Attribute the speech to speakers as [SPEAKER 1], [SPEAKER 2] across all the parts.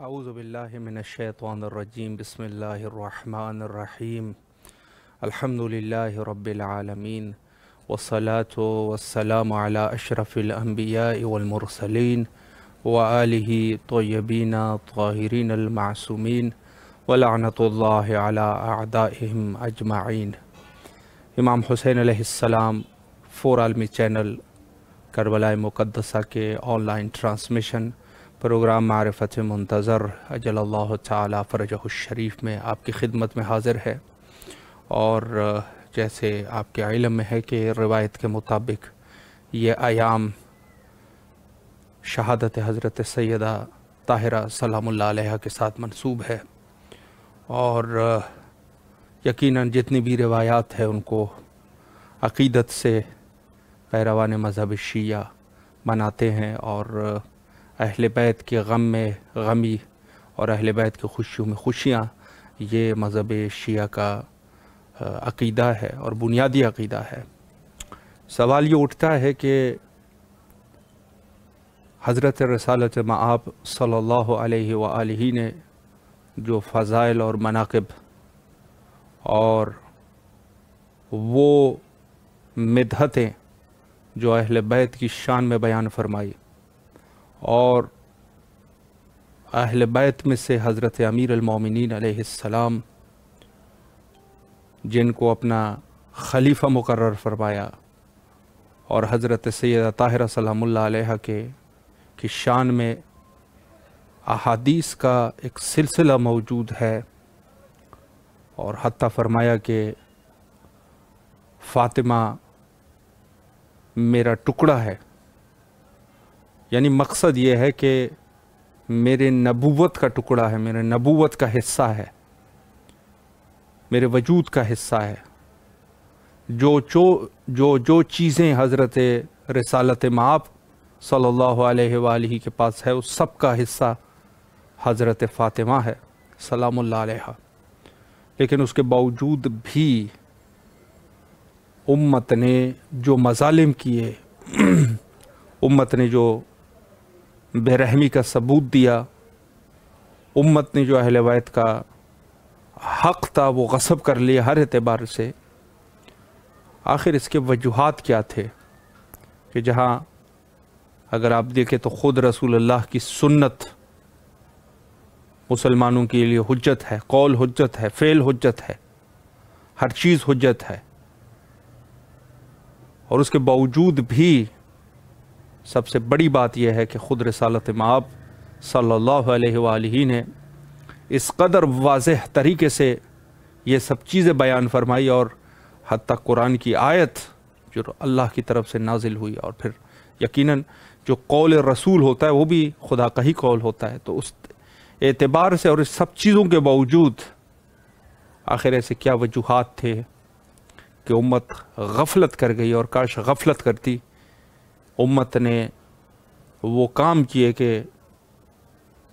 [SPEAKER 1] اعوذ باللہ من الشیطان الرجیم بسم اللہ الرحمن الرحیم الحمد للہ رب العالمین والصلاة والسلام علی اشرف الانبیاء والمرسلین وآلہ طیبین طاہرین المعصومین ولعنۃ اللہ علی اعدائہم اجمعین۔ امام حسین علیہ السلام فور عالمی چینل کربلا مقدسہ کے آن لائن ٹرانسمیشن پروگرام معرفت منتظر اجل اللہ تعالی فرجہ الشریف میں آپ کی خدمت میں حاضر ہے، اور جیسے آپ کے علم میں ہے کہ روایت کے مطابق یہ ایام شہادت حضرت سیدہ طاہرہ سلام اللہ علیہ کے ساتھ منسوب ہے، اور یقیناً جتنی بھی روایات ہیں ان کو عقیدت سے پیروان مذہب شیعہ مناتے ہیں، اور اہل بیت کے غم میں غمی اور اہل بیت کے خوشیوں میں خوشیاں، یہ مذہب شیعہ کا عقیدہ ہے اور بنیادی عقیدہ ہے۔ سوال یہ اٹھتا ہے کہ حضرت رسالت مآب صلی اللہ علیہ وآلہ نے جو فضائل اور مناقب اور وہ مدحتیں جو اہل بیت کی شان میں بیان فرمائی، اور اہل بیت میں سے حضرت امیر المومنین علیہ السلام جن کو اپنا خلیفہ مقرر فرمایا، اور حضرت سیدہ طاہرہ سلام اللہ علیہ کی شان میں احادیث کا ایک سلسلہ موجود ہے، اور حتیٰ فرمایا کہ فاطمہ میرا ٹکڑا ہے، یعنی مقصد یہ ہے کہ میرے نبوت کا ٹکڑا ہے، میرے نبوت کا حصہ ہے، میرے وجود کا حصہ ہے۔ جو چیزیں حضرت رسالت مآب صلی اللہ علیہ وآلہ کے پاس ہے، اس سب کا حصہ حضرت فاطمہ ہے سلام اللہ علیہ۔ لیکن اس کے باوجود بھی امت نے جو مظالم کیے، امت نے جو بے رحمی کا ثبوت دیا، امت نے جو اہل بیت کا حق تھا وہ غصب کر لیا ہر اعتبار سے، آخر اس کے وجوہات کیا تھے؟ کہ جہاں اگر آپ دیکھیں تو خود رسول اللہ کی سنت مسلمانوں کے لیے حجت ہے، قول حجت ہے، فعل حجت ہے، ہر چیز حجت ہے، اور اس کے باوجود بھی سب سے بڑی بات یہ ہے کہ خود رسالت مآب صلی اللہ علیہ وآلہ نے اس قدر واضح طریقے سے یہ سب چیزیں بیان فرمائی، اور حتیٰ قرآن کی آیت جو اللہ کی طرف سے نازل ہوئی، اور پھر یقیناً جو قول رسول ہوتا ہے وہ بھی خدا کا ہی قول ہوتا ہے، تو اس اعتبار سے اور اس سب چیزوں کے باوجود آخر ایسے کیا وجوہات تھے کہ امت غفلت کر گئی؟ اور کاش غفلت کرتی، امت نے وہ کام کیے کہ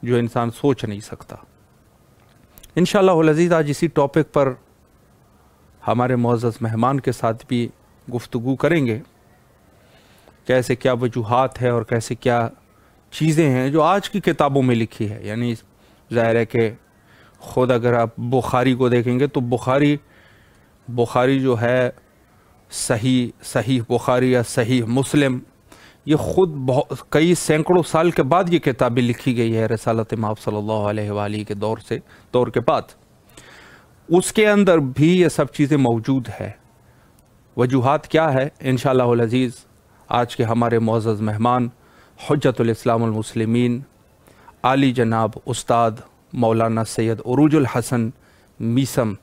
[SPEAKER 1] جو انسان سوچ نہیں سکتا۔ انشاءاللہ العزیز آج اسی ٹاپک پر ہمارے معزز مہمان کے ساتھ بھی گفتگو کریں گے، کیسے کیا وجوہات ہے اور کیسے کیا چیزیں ہیں جو آج کی کتابوں میں لکھی ہے۔ یعنی ظاہر ہے کہ خود اگر آپ بخاری کو دیکھیں گے تو بخاری جو ہے صحیح بخاری یا صحیح مسلم، یہ خود کئی سینکڑوں سال کے بعد یہ کتابیں لکھی گئی ہے رسالت مآب صلی اللہ علیہ وآلہ کے دور کے بعد، اس کے اندر بھی یہ سب چیزیں موجود ہے۔ وجوہات کیا ہے؟ انشاءاللہ العزیز آج کے ہمارے معزز مہمان حجت الاسلام المسلمین عالی جناب استاد مولانا سید عروج الحسن میثم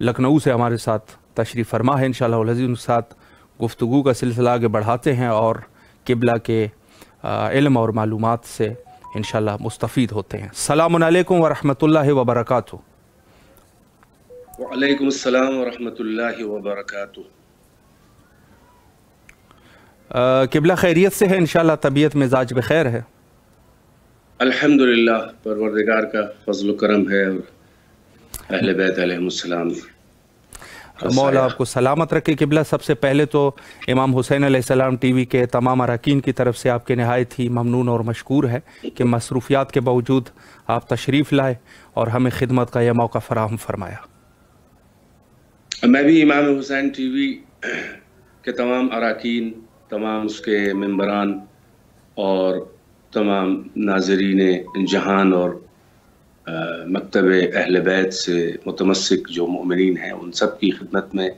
[SPEAKER 1] لکھنؤ سے ہمارے ساتھ تشریف فرما ہے۔ انشاءاللہ العزیز ان کے ساتھ گفتگو کا سلسلہ آگے بڑھاتے ہیں، اور قبلہ کے علم اور معلومات سے انشاءاللہ مستفید ہوتے ہیں۔ السلام علیکم ورحمۃ اللہ وبرکاتہ۔
[SPEAKER 2] وعلیکم السلام ورحمۃ اللہ وبرکاتہ۔
[SPEAKER 1] قبلہ خیریت سے ہے؟ انشاءاللہ طبیعت مزاج بخیر ہے؟
[SPEAKER 2] الحمدللہ، پروردگار کا فضل و کرم ہے، اور اہل بیت علیہم السلام۔
[SPEAKER 1] مولا آپ کو سلامت رکھے قبلہ۔ سب سے پہلے تو امام حسین علیہ السلام ٹی وی کے تمام اراکین کی طرف سے آپ کے نہایت ہی ممنون اور مشکور ہے کہ مصروفیات کے باوجود آپ تشریف لائے اور ہمیں خدمت کا یہ موقع فراہم فرمایا۔
[SPEAKER 2] میں بھی امام حسین ٹی وی کے تمام اراکین، تمام اس کے ممبران اور تمام ناظرین جہان اور مکتب اہل بیت سے متمسک جو مومنین ہیں ان سب کی خدمت میں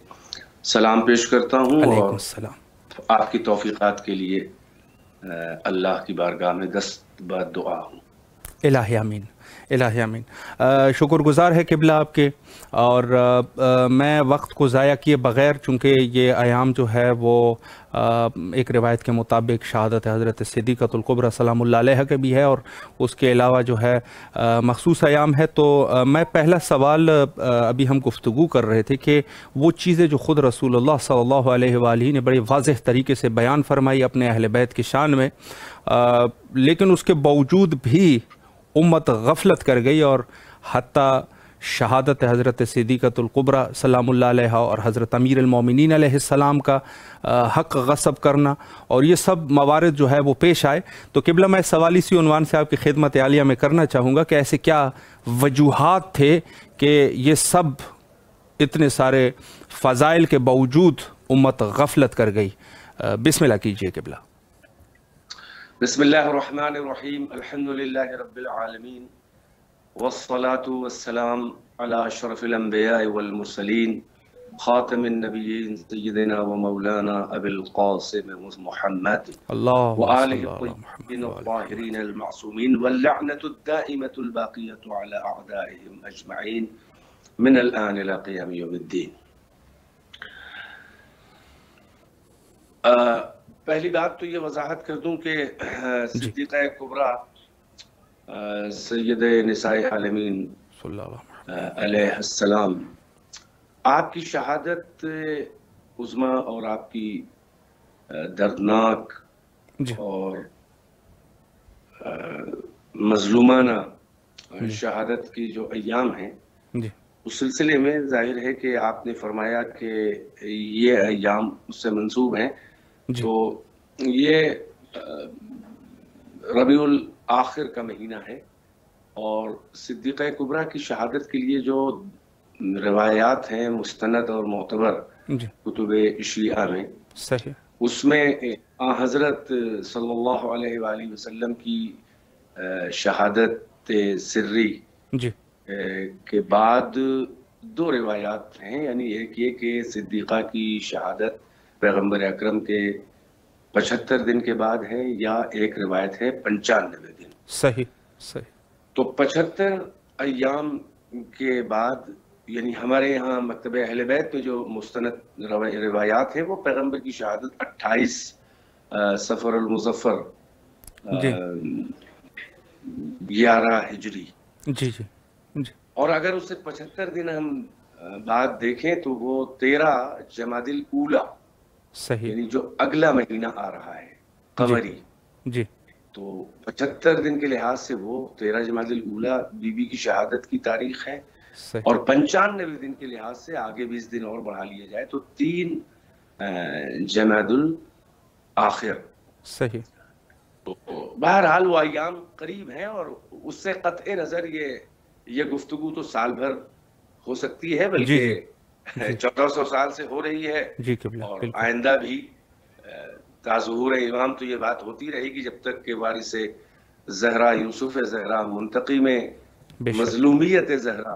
[SPEAKER 2] سلام پیش کرتا ہوں،
[SPEAKER 1] علیکم
[SPEAKER 2] اور
[SPEAKER 1] السلام۔
[SPEAKER 2] آپ کی توفیقات کے لیے اللہ کی بارگاہ میں دست بعد دعا ہوں۔
[SPEAKER 1] الہی آمین، الہی آمین۔ شکر گزار ہے قبلہ آپ کے، اور میں وقت کو ضائع کیے بغیر، چونکہ یہ ایام جو ہے وہ ایک روایت کے مطابق شہادت حضرت صدیقۃ الکبریٰ سلام اللہ علیہ کے بھی ہے، اور اس کے علاوہ جو ہے مخصوص ایام ہے، تو میں پہلا سوال ابھی ہم گفتگو کر رہے تھے کہ وہ چیزیں جو خود رسول اللہ صلی اللہ علیہ وآلہ نے بڑے واضح طریقے سے بیان فرمائی اپنے اہل بیت کی شان میں، لیکن اس کے باوجود بھی امت غفلت کر گئی، اور حتیٰ شہادت حضرت صدیقۃ الکبریٰ سلام اللہ علیہ اور حضرت امیر المومنین علیہ السلام کا حق غصب کرنا، اور یہ سب موارد جو ہے وہ پیش آئے۔ تو قبلہ میں سوال اسی عنوان سے آپ کی خدمت عالیہ میں کرنا چاہوں گا کہ ایسے کیا وجوہات تھے کہ یہ سب اتنے سارے فضائل کے باوجود امت غفلت کر گئی؟ بسم اللہ کیجئے قبلہ۔
[SPEAKER 2] بسم اللہ الرحمن الرحیم، الحمد للہ رب العالمین، والصلاة والسلام علی اشرف الانبیاء والمرسلین، خاتم النبیین سیدنا و مولانا ابی القاسم محمد وآلہ الطیبین الطاہرین المعصومین، واللعنۃ الدائمۃ الباقیۃ علی اعدائہم اجمعین من الآن الی قیام یوم الدین۔ پہلی بات تو یہ وضاحت کر دوں کہ صدیقہ کبریٰ سید نساء عالمین علیہ السلام، آپ کی شہادت عظمیٰ اور آپ کی دردناک اور مظلومانہ شہادت کی جو ایام ہیں، اس سلسلے میں ظاہر ہے کہ آپ نے فرمایا کہ یہ ایام اس سے منسوب ہیں، تو یہ ربیع الآخر کا مہینہ ہے، اور صدیقہ کبریٰ کی شہادت کے لیے جو روایات ہیں مستند اور معتبر کتب شیعہ میں، اس میں حضرت صلی اللہ علیہ وآلہ وسلم کی شہادت سری کے بعد دو روایات ہیں، یعنی ایک یہ کہ صدیقہ کی شہادت پیغمبر اکرم کے 75 دن کے بعد ہے، یا ایک روایت ہے 95 دن۔
[SPEAKER 1] صحیح۔
[SPEAKER 2] تو 75 ایام کے بعد، یعنی ہمارے یہاں مکتب اہل بیت میں جو مستند روایات ہیں وہ پیغمبر کی شہادت 28 صفر المظفر 11 ہجری، اور اگر اسے 75 دن ہم بعد دیکھیں تو وہ 13 جمادی الاولیٰ، یعنی جو اگلا مہینہ آ رہا ہے قمری، تو 75 دن کے لحاظ سے وہ 13 جمادی الاولیٰ بی بی کی شہادت کی تاریخ ہے، اور 95 دن کے لحاظ سے آگے 20 دن اور بڑھا لیا جائے تو 3 جمادی الاخر۔
[SPEAKER 1] صحیح۔
[SPEAKER 2] بہرحال وہ ایام قریب ہیں، اور اس سے قطع نظر یہ گفتگو تو سال بھر ہو سکتی ہے، بلکہ 1400 سال سے ہو رہی ہے، اور آئندہ بھی تا ظہور امام تو یہ بات ہوتی رہے گی جب تک کہ وارث زہرا یوسف زہرا منتقی میں مظلومیت زہرا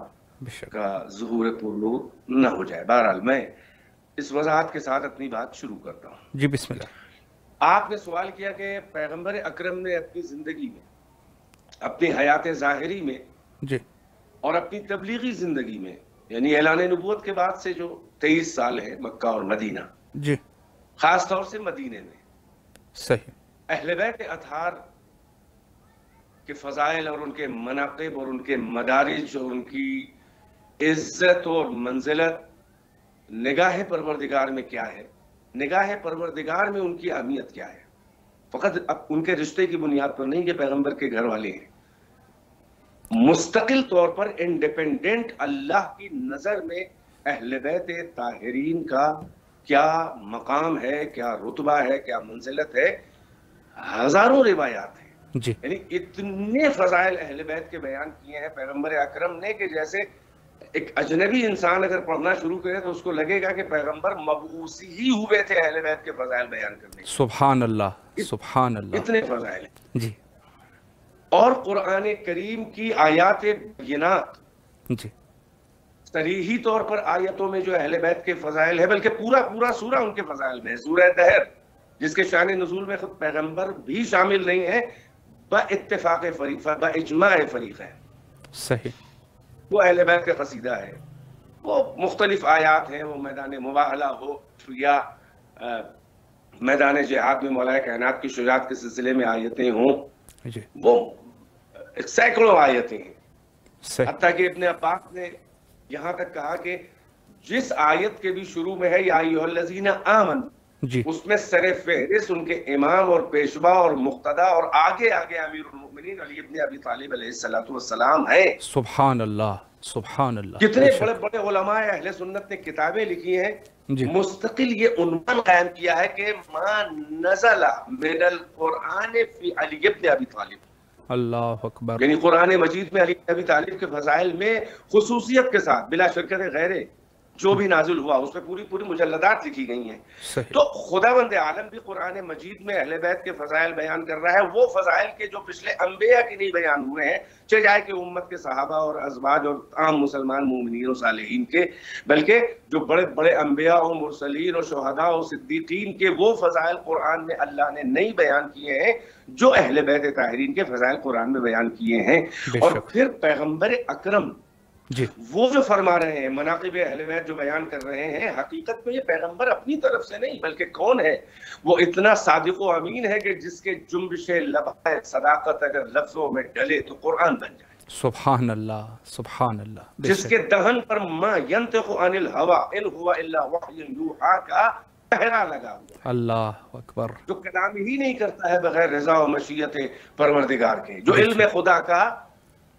[SPEAKER 2] کا ظہور پرنور نہ ہو جائے۔ بہرحال میں اس وضاحت کے ساتھ اپنی بات شروع کرتا ہوں۔
[SPEAKER 1] جی بسم اللہ۔
[SPEAKER 2] آپ نے سوال کیا کہ پیغمبر اکرم نے اپنی زندگی میں، اپنی حیات ظاہری میں اور اپنی تبلیغی زندگی میں، یعنی اعلان نبوت کے بعد سے جو 23 سال ہے مکہ اور مدینہ، خاص طور سے مدینے میں،
[SPEAKER 1] صحیح،
[SPEAKER 2] اہل بیت اطہار کے فضائل اور ان کے مناقب اور ان کے مدارج اور ان کی عزت اور منزلت نگاہ پروردگار میں کیا ہے، نگاہ پروردگار میں ان کی اہمیت کیا ہے، فقط ان کے رشتے کی بنیاد پر نہیں کہ پیغمبر کے گھر والے ہیں، مستقل طور پر انڈیپینڈنٹ اللہ کی نظر میں اہل بیت طاہرین کا کیا مقام ہے، کیا رتبہ ہے، کیا منزلت ہے، ہزاروں روایات ہیں،
[SPEAKER 1] جی
[SPEAKER 2] یعنی اتنے فضائل اہل بیت کے بیان کیے ہیں پیغمبر اکرم نے کہ جیسے ایک اجنبی انسان اگر پڑھنا شروع کرے تو اس کو لگے گا کہ پیغمبر مبعوث ہی ہوئے تھے اہل بیت کے فضائل بیان کرنے کے.
[SPEAKER 1] سبحان اللہ سبحان اللہ.
[SPEAKER 2] اتنے فضائل ہیں.
[SPEAKER 1] جی
[SPEAKER 2] اور قرآن کریم کی آیات بینات،
[SPEAKER 1] جی
[SPEAKER 2] صریحی طور پر آیتوں میں جو اہل بیت کے فضائل ہے، بلکہ پورا سورہ ان کے فضائل میں ہے. سورہ دہر جس کے شان نزول میں خود پیغمبر بھی شامل نہیں ہے، با اتفاق فریق، با اجماع فریق ہے،
[SPEAKER 1] صحیح.
[SPEAKER 2] وہ اہل بیت کا قصیدہ ہے. وہ مختلف آیات ہیں، وہ میدان مباہلہ ہو یا میدان جہاد میں مولا کائنات کی شجاعت کے سلسلے میں آیتیں ہوں،
[SPEAKER 1] جی
[SPEAKER 2] وہ سینکڑوں آیتیں ہیں.
[SPEAKER 1] صحیح.
[SPEAKER 2] حتیٰ کہ ابن عباس نے یہاں تک کہا کہ جس آیت کے بھی شروع میں ہے یا ایھا الذین آمنوا،
[SPEAKER 1] جی
[SPEAKER 2] اس میں سر فہرست ان کے امام اور پیشوا اور مقتدا اور آگے امیر المؤمنین علی ابن ابی طالب علیہ السلام ہیں.
[SPEAKER 1] سبحان اللہ سبحان اللہ.
[SPEAKER 2] کتنے بڑے بڑے علماء اہل سنت نے کتابیں لکھی ہیں،
[SPEAKER 1] جی
[SPEAKER 2] مستقل یہ عنوان قائم کیا ہے کہ ما نزل من القرآن فی علی ابن ابی طالب.
[SPEAKER 1] اللہ اکبر.
[SPEAKER 2] یعنی قرآن مجید میں علی ابن ابی طالب کے فضائل میں خصوصیت کے ساتھ بلا شرکت غیرے جو بھی نازل ہوا اس میں پوری مجلدات لکھی گئی ہیں.
[SPEAKER 1] صحیح.
[SPEAKER 2] تو خداوند عالم بھی قرآن مجید میں اہل بیت کے فضائل بیان کر رہا ہے، وہ فضائل کے جو پچھلے انبیاء کے نہیں بیان ہوئے ہیں، چاہے کہ امت کے صحابہ اور ازواج اور عام مسلمان مومنین اور صالحین کے، بلکہ جو بڑے بڑے انبیاء اور مرسلین اور شہداء اور صدیقین کے وہ فضائل قرآن میں اللہ نے نہیں بیان کیے ہیں جو اہل بیت طاہرین کے فضائل قرآن میں بیان کیے ہیں. اور پھر پیغمبر اکرم
[SPEAKER 1] جی
[SPEAKER 2] وہ جو فرما رہے ہیں، مناقب اہل بیت جو بیان کر رہے ہیں، حقیقت میں یہ پیغمبر اپنی طرف سے نہیں بلکہ کون ہے؟ وہ اتنا صادق و امین ہے کہ جس کے جنبش لبہ صداقت اگر لفظوں میں ڈلے تو قرآن بن جائے.
[SPEAKER 1] سبحان اللہ سبحان اللہ.
[SPEAKER 2] جس کے دہن پر ما ینطق عن الہوی ان ہوا الا وحی یوحی کا پہرا لگا ہوا ہے،
[SPEAKER 1] اللہ اکبر.
[SPEAKER 2] جو کلام ہی نہیں کرتا ہے بغیر رضا و مشیت پروردگار کے، جو علم خدا کا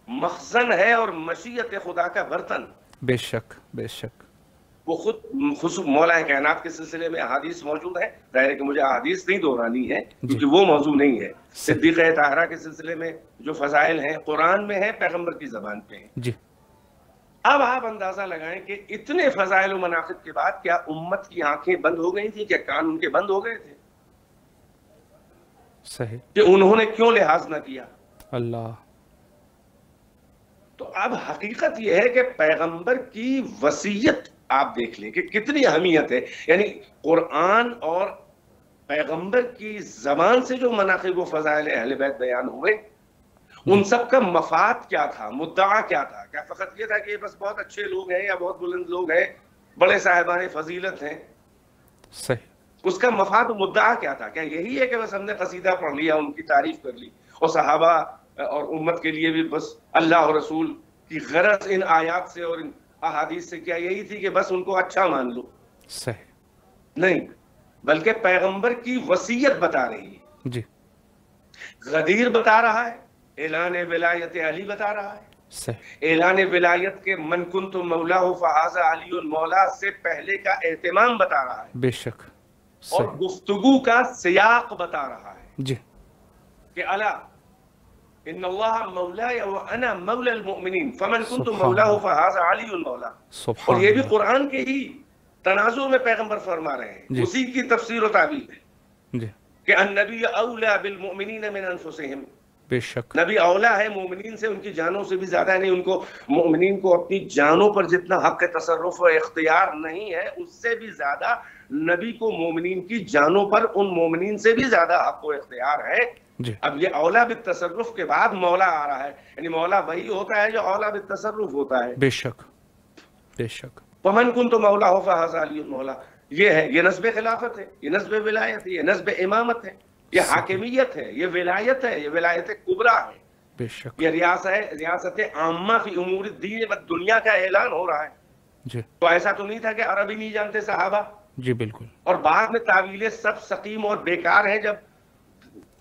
[SPEAKER 2] مخزن ہے اور مشیت خدا کا برتن.
[SPEAKER 1] بے شک بے شک.
[SPEAKER 2] وہ خود خصوص مولا کائنات کے سلسلے میں احادیث موجود ہیں، ظاہر ہے کہ مجھے احادیث نہیں دہرانی ہے کیونکہ وہ موضوع نہیں ہے. صدیقہ طاہرہ کے سلسلے میں جو فضائل ہیں قرآن میں ہیں، پیغمبر کی زبان پہ ہیں.
[SPEAKER 1] جی
[SPEAKER 2] اب آپ اندازہ لگائیں کہ اتنے فضائل و مناقب کے بعد کیا امت کی آنکھیں بند ہو گئی تھیں؟ کیا کان ان کے بند ہو گئے تھے؟
[SPEAKER 1] صحیح.
[SPEAKER 2] کہ انہوں نے کیوں لحاظ نہ کیا؟
[SPEAKER 1] اللہ.
[SPEAKER 2] تو اب حقیقت یہ ہے کہ پیغمبر کی وصیت آپ دیکھ لیں کہ کتنی اہمیت ہے. یعنی قرآن اور پیغمبر کی زبان سے جو مناقب و فضائل اہل بیت بیان ہوئے، ان سب کا مفاد کیا تھا، مدعا کیا تھا؟ کیا فقط یہ تھا کہ یہ بس بہت اچھے لوگ ہیں یا بہت بلند لوگ ہیں، بڑے صاحبان فضیلت ہیں؟
[SPEAKER 1] صحیح.
[SPEAKER 2] اس کا مفاد و مدعا کیا تھا؟ کیا یہی ہے کہ بس ہم نے قصیدہ پڑھ لیا، ان کی تعریف کر لی، اور صحابہ اور امت کے لیے بھی بس اللہ اور رسول کی غرض ان آیات سے اور ان احادیث سے کیا یہی تھی کہ بس ان کو اچھا مان لو؟
[SPEAKER 1] صحیح.
[SPEAKER 2] نہیں، بلکہ پیغمبر کی وصیت بتا رہی ہے.
[SPEAKER 1] جی
[SPEAKER 2] غدیر بتا رہا ہے، اعلان ولایت علی بتا رہا ہے.
[SPEAKER 1] صحیح.
[SPEAKER 2] اعلان ولایت کے من کنت مولا فہذا علی المولا سے پہلے کا اہتمام بتا رہا ہے.
[SPEAKER 1] بے شک.
[SPEAKER 2] اور گفتگو کا سیاق بتا رہا ہے
[SPEAKER 1] جی
[SPEAKER 2] کہ الا ان اللہ مولاي وانا مولا المؤمنین فمن كنت مولاه فهذا علی المولا. اور یہ بھی قرآن کے ہی تناظر میں پیغمبر فرما رہے ہیں، اسی کی تفسیر و تعبیر ہے
[SPEAKER 1] جی
[SPEAKER 2] کہ النبی اولا بالمؤمنین من انفسهم.
[SPEAKER 1] بے شک.
[SPEAKER 2] نبی اولا ہے مومنین سے، ان کی جانوں سے بھی زیادہ. نہیں، ان کو مومنین کو اپنی جانوں پر جتنا حق تصرف و اختیار نہیں ہے، اس سے بھی زیادہ نبی کو مومنین کی جانوں پر ان مومنین سے بھی زیادہ حق و اختیار ہے.
[SPEAKER 1] جی
[SPEAKER 2] اب یہ اولا بالتصرف کے بعد مولا آ رہا ہے، یعنی مولا وہی ہوتا ہے جو اولا بالتصرف ہوتا ہے.
[SPEAKER 1] بے شک بے شک.
[SPEAKER 2] ومن کنت مولا فہذا علی المولا. یہ ہے، یہ نسب خلافت ہے، یہ نسب ولایت ہے، یہ نسب امامت ہے، یہ حاکمیت ہے، یہ ولایت ہے، یہ ولایت کبریٰ ہے.
[SPEAKER 1] بے شک.
[SPEAKER 2] یہ ریاست عامہ فی امور الدین و دنیا کا اعلان ہو رہا ہے.
[SPEAKER 1] جی
[SPEAKER 2] تو ایسا تو نہیں تھا کہ عربی نہیں جانتے صحابہ،
[SPEAKER 1] جی بالکل.
[SPEAKER 2] اور بعد میں تعویلیں سب سقیم اور بیکار ہیں. جب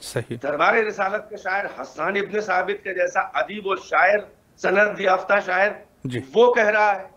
[SPEAKER 1] صحیح.
[SPEAKER 2] دربار رسالت کے شاعر حسان ابن ثابت کے جیسا ادیب اور شاعر، سند یافتہ شاعر،
[SPEAKER 1] جی
[SPEAKER 2] وہ کہہ رہا ہے،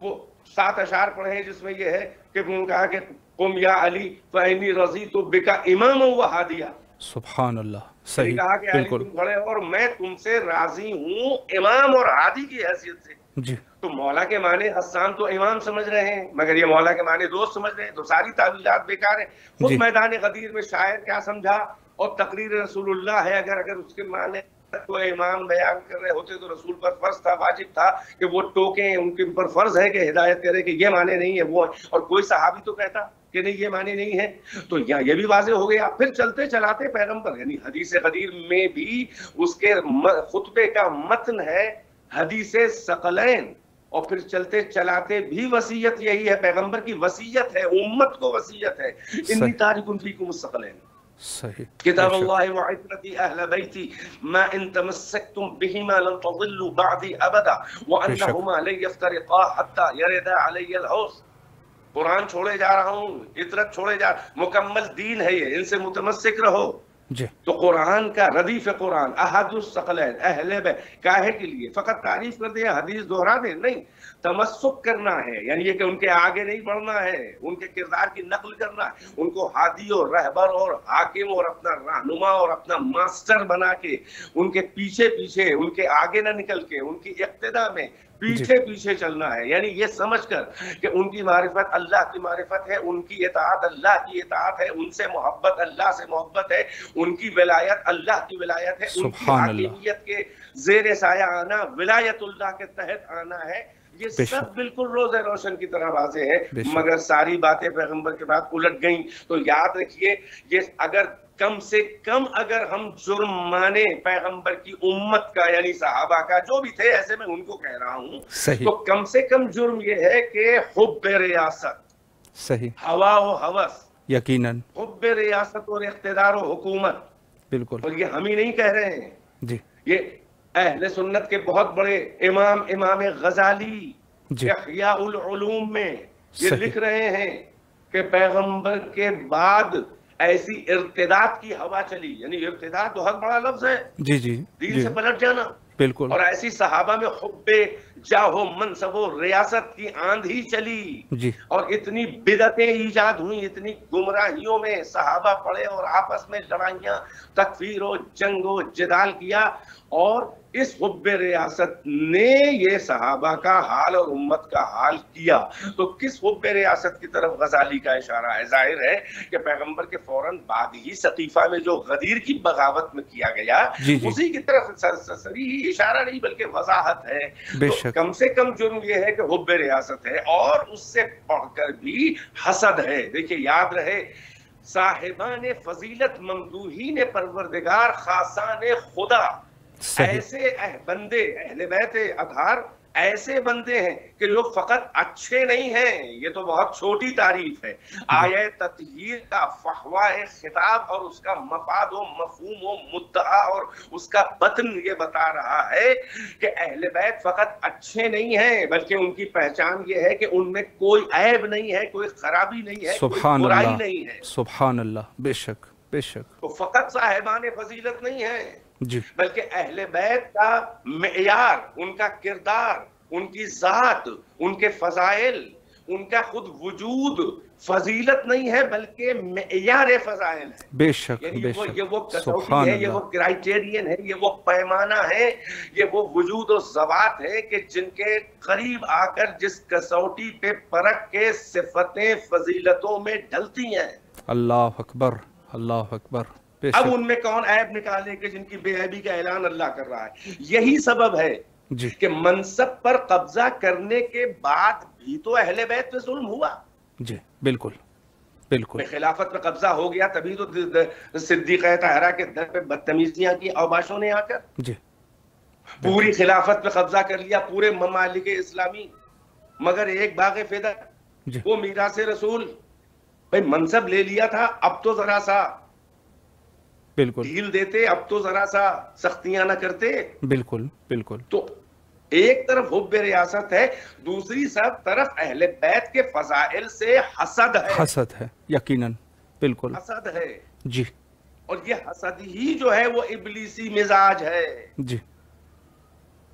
[SPEAKER 2] وہ 7 اشعار پڑھے ہیں جس میں یہ ہے کہ انہوں نے کہا کہ قم یا علی فإنی رضیت بک اماما و ہادیا.
[SPEAKER 1] سبحان اللہ. صحیح.
[SPEAKER 2] کہا کہ علی
[SPEAKER 1] بالکل.
[SPEAKER 2] تم کھڑے ہو اور میں تم سے راضی ہوں امام اور ہادی کی حیثیت سے.
[SPEAKER 1] جی.
[SPEAKER 2] تو مولا کے معنی حسان تو امام سمجھ رہے ہیں، مگر یہ مولا کے معنی دوست سمجھ رہے ہیں، تو ساری تعویلات بیکار ہیں. خود میدان غدیر میں شاعر کیا سمجھا، اور تقریر رسول اللہ ہے، اگر اس کے معنی تو امام بیان کر رہے ہوتے تو رسول پر فرض تھا، واجب تھا کہ وہ ٹوکیں، ان کے پر فرض ہے کہ ہدایت کرے کہ یہ معنی نہیں ہے وہ ہے، اور کوئی صحابی تو کہتا کہ نہیں یہ معنی نہیں ہے. تو یہاں یہ بھی واضح ہو گیا. پھر چلتے چلاتے پیغمبر یعنی حدیث غدیر میں بھی اس کے خطبے کا متن ہے حدیث ثقلین، اور پھر چلتے چلاتے بھی وصیت یہی ہے، پیغمبر کی وصیت ہے، امت کو وصیت ہے، انی تارک فیکم الثقلین.
[SPEAKER 1] صحیح.
[SPEAKER 2] کتاب اللہ وعترتی اہل بیتی ما ان تمسکتم بہما لن تضلوا بعدی ابدا وانہما لن یفترقا حتی یردا علی الحوض. قرآن چھوڑے جا رہا ہوں، عطرت چھوڑے جا، مکمل دین ہے یہ، ان سے متمسک رہو.
[SPEAKER 1] جی.
[SPEAKER 2] تو قرآن کا ردیف قرآن احد الثقلین اہل بیت کاہے کے لیے؟ فقط تعریف کر دیا، حدیث دہرا دے؟ نہیں، تمسک کرنا ہے، یعنی یہ کہ ان کے آگے نہیں بڑھنا ہے، ان کے کردار کی نقل کرنا ہے، ان کو ہادی اور رہبر اور حاکم اور اپنا رہنما اور اپنا ماسٹر بنا کے ان کے پیچھے پیچھے، ان کے آگے نہ نکل کے، ان کی اقتدا میں پیچھے پیچھے چلنا ہے. یعنی یہ سمجھ کر کہ ان کی معرفت اللہ کی معرفت ہے، ان کی اطاعت اللہ کی اطاعت ہے، ان سے محبت اللہ سے محبت ہے، ان کی ولایت اللہ کی ولایت ہے، ان کی حاکمیت کے زیر سایہ آنا ولایت اللہ کے تحت آنا ہے. یہ سب بالکل روز روشن کی طرح واضح ہے. مگر ساری باتیں پیغمبر کے بعد الٹ گئیں. تو یاد رکھیے، یہ اگر کم سے کم اگر ہم جرم مانے پیغمبر کی امت کا یعنی صحابہ کا جو بھی تھے، ایسے میں ان کو کہہ رہا ہوں، تو کم سے کم جرم یہ ہے کہ حب ریاست،
[SPEAKER 1] صحیح،
[SPEAKER 2] ہوا و ہوس،
[SPEAKER 1] یقیناً
[SPEAKER 2] حب ریاست اور اقتدار و حکومت.
[SPEAKER 1] بالکل.
[SPEAKER 2] اور یہ ہم ہی نہیں کہہ رہے ہیں،
[SPEAKER 1] جی،
[SPEAKER 2] یہ اہل سنت کے بہت بڑے امام غزالی احیاء العلوم میں یہ لکھ رہے ہیں کہ پیغمبر کے بعد ایسی ارتداد کی ہوا چلی. یعنی ارتداد بہت بڑا لفظ ہے،
[SPEAKER 1] جی جی،
[SPEAKER 2] دین سے پلٹ جانا.
[SPEAKER 1] بالکل.
[SPEAKER 2] اور ایسی صحابہ میں حب جاہ و منصب و ریاست کی آندھی چلی،
[SPEAKER 1] جی،
[SPEAKER 2] اور اتنی بدعتیں ایجاد ہوئی، اتنی گمراہیوں میں صحابہ پڑے اور آپس میں لڑائیاں، تکفیر و جنگ و جدال کیا. اور اس حب ریاست نے یہ صحابہ کا حال اور امت کا حال کیا. تو کس حب ریاست کی طرف غزالی کا اشارہ ہے؟ ظاہر ہے کہ پیغمبر کے فوراً بعد ہی سقیفہ میں جو غدیر کی بغاوت میں کیا گیا، اسی کی طرف صریح اشارہ نہیں بلکہ وضاحت ہے. تو کم سے کم جرم یہ ہے کہ حب ریاست ہے، اور اس سے بڑھ کر بھی حسد ہے. دیکھیے یاد رہے، صاحبان فضیلت ممدوحین پروردگار خاصان خدا، ایسے بندے اہل بیت اطہار ایسے بندے ہیں کہ جو فقط اچھے نہیں ہیں. یہ تو بہت چھوٹی تعریف ہے. آیہ تطہیر کا فحوائے خطاب اور اس کا مفاد و مفہوم و مدعا اور اس کا بطن یہ بتا رہا ہے کہ اہل بیت فقط اچھے نہیں ہیں، بلکہ ان کی پہچان یہ ہے کہ ان میں کوئی عیب نہیں ہے، کوئی خرابی نہیں ہے، کوئی برائی نہیں ہے.
[SPEAKER 1] سبحان اللہ. بے شک، بے شک.
[SPEAKER 2] تو فقط صاحبان فضیلت نہیں ہے،
[SPEAKER 1] جی،
[SPEAKER 2] بلکہ اہل بیت کا معیار، ان کا کردار، ان کی ذات، ان کے فضائل، ان کا خود وجود فضیلت نہیں ہے بلکہ معیار فضائل ہے.
[SPEAKER 1] بے شک، بے شک.
[SPEAKER 2] یہ وہ کسوٹی ہے، یہ وہ کرائٹیرین ہے، یہ وہ پیمانہ ہے، یہ وہ وجود و ذوات ہے کہ جن کے قریب آ کر جس کسوٹی پہ پرکھ کے صفتیں فضیلتوں میں ڈھلتی ہیں.
[SPEAKER 1] اللہ اکبر، اللہ اکبر.
[SPEAKER 2] اب ان میں کون عیب نکالے کہ جن کی بے عیبی کا اعلان اللہ کر رہا ہے. یہی سبب ہے کہ منصب پر قبضہ کرنے کے بعد بھی تو اہل بیت پہ ظلم ہوا.
[SPEAKER 1] جی بالکل، بالکل.
[SPEAKER 2] خلافت پہ قبضہ ہو گیا تبھی تو صدیقہ طاہرہ کے در پہ بدتمیزیاں کی اوباشوں نے آ کر.
[SPEAKER 1] جی،
[SPEAKER 2] پوری خلافت پہ قبضہ کر لیا، پورے ممالک اسلامی، مگر ایک باغ فدا وہ میراث رسول. بھائی منصب لے لیا تھا، اب تو ذرا سا
[SPEAKER 1] بالکل
[SPEAKER 2] ڈھیل دیتے، اب تو ذرا سا سختیاں نہ کرتے.
[SPEAKER 1] بالکل، بالکل.
[SPEAKER 2] تو ایک طرف حب ریاست ہے، دوسری سب طرف اہل بیت کے فضائل سے حسد ہے.
[SPEAKER 1] حسد ہے، یقیناً، بالکل
[SPEAKER 2] حسد ہے.
[SPEAKER 1] جی.
[SPEAKER 2] اور یہ حسد ہی جو ہے وہ ابلیسی مزاج ہے.
[SPEAKER 1] جی.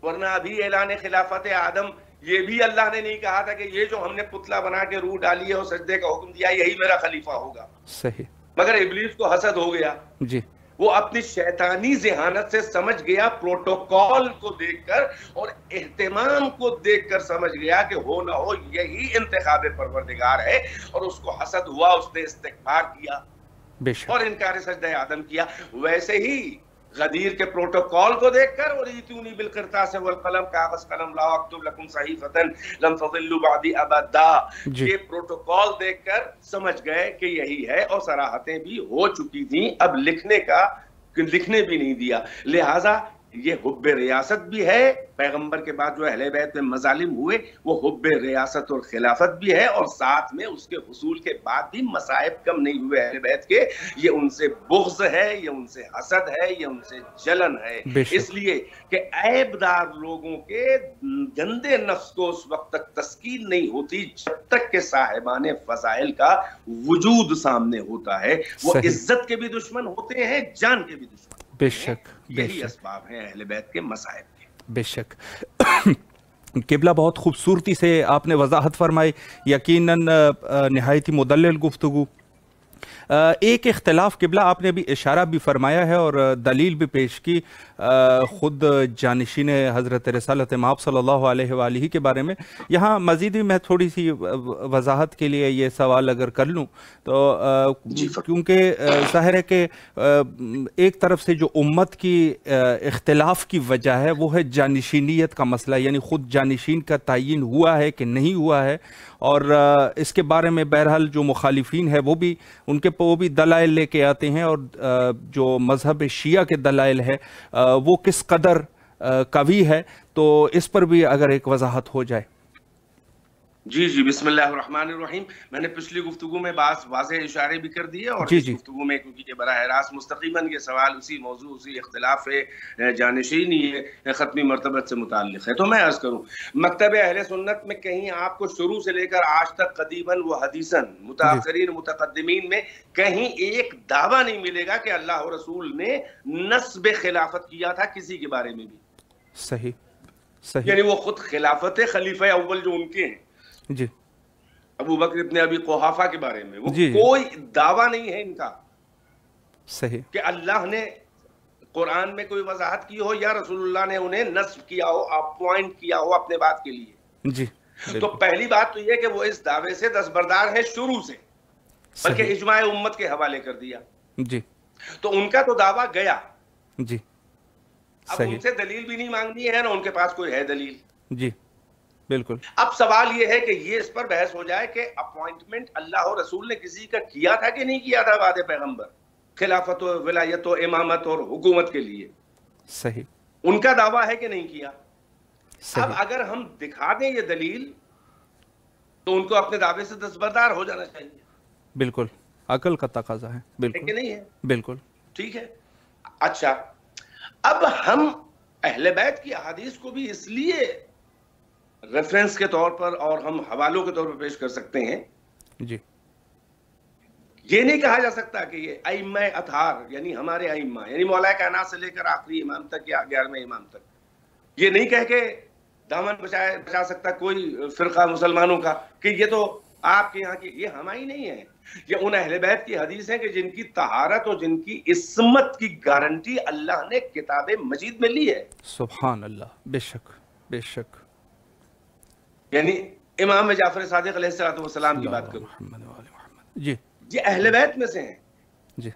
[SPEAKER 2] ورنہ ابھی اعلان خلافت آدم یہ بھی اللہ نے نہیں کہا تھا کہ یہ جو ہم نے پتلا بنا کے روح ڈالی ہے اور سجدے کا حکم دیا یہی میرا خلیفہ ہوگا.
[SPEAKER 1] صحیح.
[SPEAKER 2] مگر ابلیس کو حسد ہو گیا.
[SPEAKER 1] جی.
[SPEAKER 2] وہ اپنی شیطانی ذہانت سے سمجھ گیا، پروٹوکول کو دیکھ کر اور اہتمام کو دیکھ کر سمجھ گیا کہ ہو نہ ہو یہی انتخاب پروردگار ہے، اور اس کو حسد ہوا، اس نے استکبار کیا اور انکار سجدہ آدم کیا. ویسے ہی غدیر کے پروٹوکول کو دیکھ کر اور ایتونی بالقرطاس والقلم، کاغذ قلم لا اکتب لکم صحیفۃ لن تضلوا بعدی ابدا، یہ پروٹوکول دیکھ کر سمجھ گئے کہ یہی ہے، اور صراحتیں بھی ہو چکی تھیں، اب لکھنے بھی نہیں دیا. لہٰذا یہ حب ریاست بھی ہے. پیغمبر کے بعد جو اہل بیت میں مظالم ہوئے وہ حب ریاست اور خلافت بھی ہے، اور ساتھ میں اس کے حصول کے بعد بھی مصائب کم نہیں ہوئے اہل بیت کے. یہ ان سے بغض ہے، یہ ان سے حسد ہے، یہ ان سے جلن ہے، اس لیے کہ عیب دار لوگوں کے گندے نفس کو اس وقت تک تسکین نہیں ہوتی جب تک کہ صاحبان فضائل کا وجود سامنے ہوتا ہے. وہ عزت کے بھی دشمن ہوتے ہیں، جان کے بھی دشمن.
[SPEAKER 1] بے شک.
[SPEAKER 2] یہی اسباب ہیں اہل بیت کے مصائب کے.
[SPEAKER 1] بے شک. قبلہ بہت خوبصورتی سے آپ نے وضاحت فرمائی، یقیناً نہایت ہی مدلل گفتگو. ایک اختلاف قبلہ آپ نے بھی اشارہ بھی فرمایا ہے اور دلیل بھی پیش کی خود جانشین حضرت رسالت مآب صلی اللہ علیہ وآلہ کے بارے میں. یہاں مزید بھی میں تھوڑی سی وضاحت کے لیے یہ سوال اگر کر لوں تو کیونکہ ظاہر ہے کہ ایک طرف سے جو امت کی اختلاف کی وجہ ہے وہ ہے جانشینیت کا مسئلہ، یعنی خود جانشین کا تعین ہوا ہے کہ نہیں ہوا ہے، اور اس کے بارے میں بہرحال جو مخالفین ہیں وہ بھی دلائل لے کے آتے ہیں، اور جو مذہب شیعہ کے دلائل ہے وہ کس قدر قوی ہے، تو اس پر بھی اگر ایک وضاحت ہو جائے.
[SPEAKER 2] جی بسم اللہ الرحمن الرحیم. میں نے پچھلی گفتگو میں بعض واضح اشارے بھی کر دیے، اور اس گفتگو میں کیونکہ یہ براہ راست مستقیماً یہ سوال اسی موضوع، اسی اختلاف جانشینی ختمی مرتبت سے متعلق ہے، تو میں عرض کروں مکتب اہل سنت میں کہیں آپ کو شروع سے لے کر آج تک قدیماً و حدیثاً متاخرین متقدمین میں کہیں ایک دعویٰ نہیں ملے گا کہ اللہ و رسول نے نصب خلافت کیا تھا کسی کے بارے میں بھی.
[SPEAKER 1] صحیح.
[SPEAKER 2] یعنی وہ خود خلافت خلیفہ اول جو ان کے ہیں
[SPEAKER 1] جی
[SPEAKER 2] ابو بکر ابن ابی قحافہ کے بارے میں وہ کوئی دعویٰ نہیں ہے ان کا
[SPEAKER 1] صحیح
[SPEAKER 2] کہ اللہ نے قرآن میں کوئی وضاحت کی ہو یا رسول اللہ نے انہیں نصب کیا ہو، اپوائنٹ کیا ہو اپنے بات کے لیے.
[SPEAKER 1] جی
[SPEAKER 2] تو پہلی بات تو یہ کہ وہ اس دعوے سے دستبردار ہیں شروع سے، بلکہ اجماع امت کے حوالے کر دیا.
[SPEAKER 1] جی
[SPEAKER 2] تو ان کا تو دعویٰ گیا.
[SPEAKER 1] جی
[SPEAKER 2] اب ان سے دلیل بھی نہیں مانگنی ہے، نہ ان کے پاس کوئی ہے دلیل.
[SPEAKER 1] جی بالکل.
[SPEAKER 2] اب سوال یہ ہے کہ یہ اس پر بحث ہو جائے کہ اپوائنٹمنٹ اللہ اور رسول نے کسی کا کیا تھا کہ نہیں کیا تھا بعد پیغمبر، خلافت و ولایت و امامت اور حکومت کے لیے.
[SPEAKER 1] صحیح.
[SPEAKER 2] ان کا دعویٰ ہے کہ نہیں کیا. اب اگر ہم دکھا دیں یہ دلیل تو ان کو اپنے دعوے سے دستبردار ہو جانا چاہیے.
[SPEAKER 1] بالکل عقل کا تقاضا ہے. بالکل
[SPEAKER 2] نہیں ہے.
[SPEAKER 1] بالکل
[SPEAKER 2] ٹھیک ہے. اچھا اب ہم اہل بیت کی احادیث کو بھی اس لیے ریفرنس کے طور پر اور ہم حوالوں کے طور پر پیش کر سکتے ہیں.
[SPEAKER 1] جی
[SPEAKER 2] یہ نہیں کہا جا سکتا کہ یہ ائمہ اطہار یعنی ہمارے ائمہ یعنی مولا کائنات سے لے کر آخری امام تک یا 11ویں امام تک، یہ نہیں کہہ کے دامن بچا سکتا کوئی فرقہ مسلمانوں کا کہ یہ تو آپ کے یہاں کی، یہ ہماری نہیں ہے. یہ ان اہل بیت کی حدیث ہیں کہ جن کی طہارت اور جن کی عصمت کی گارنٹی اللہ نے کتاب مجید میں لی ہے.
[SPEAKER 1] سبحان اللہ. بے شک بے شک.
[SPEAKER 2] یعنی امام جعفر صادق علیہ السلام کی بات کروں،
[SPEAKER 1] جی
[SPEAKER 2] یہ اہل بیت میں سے ہیں.
[SPEAKER 1] جی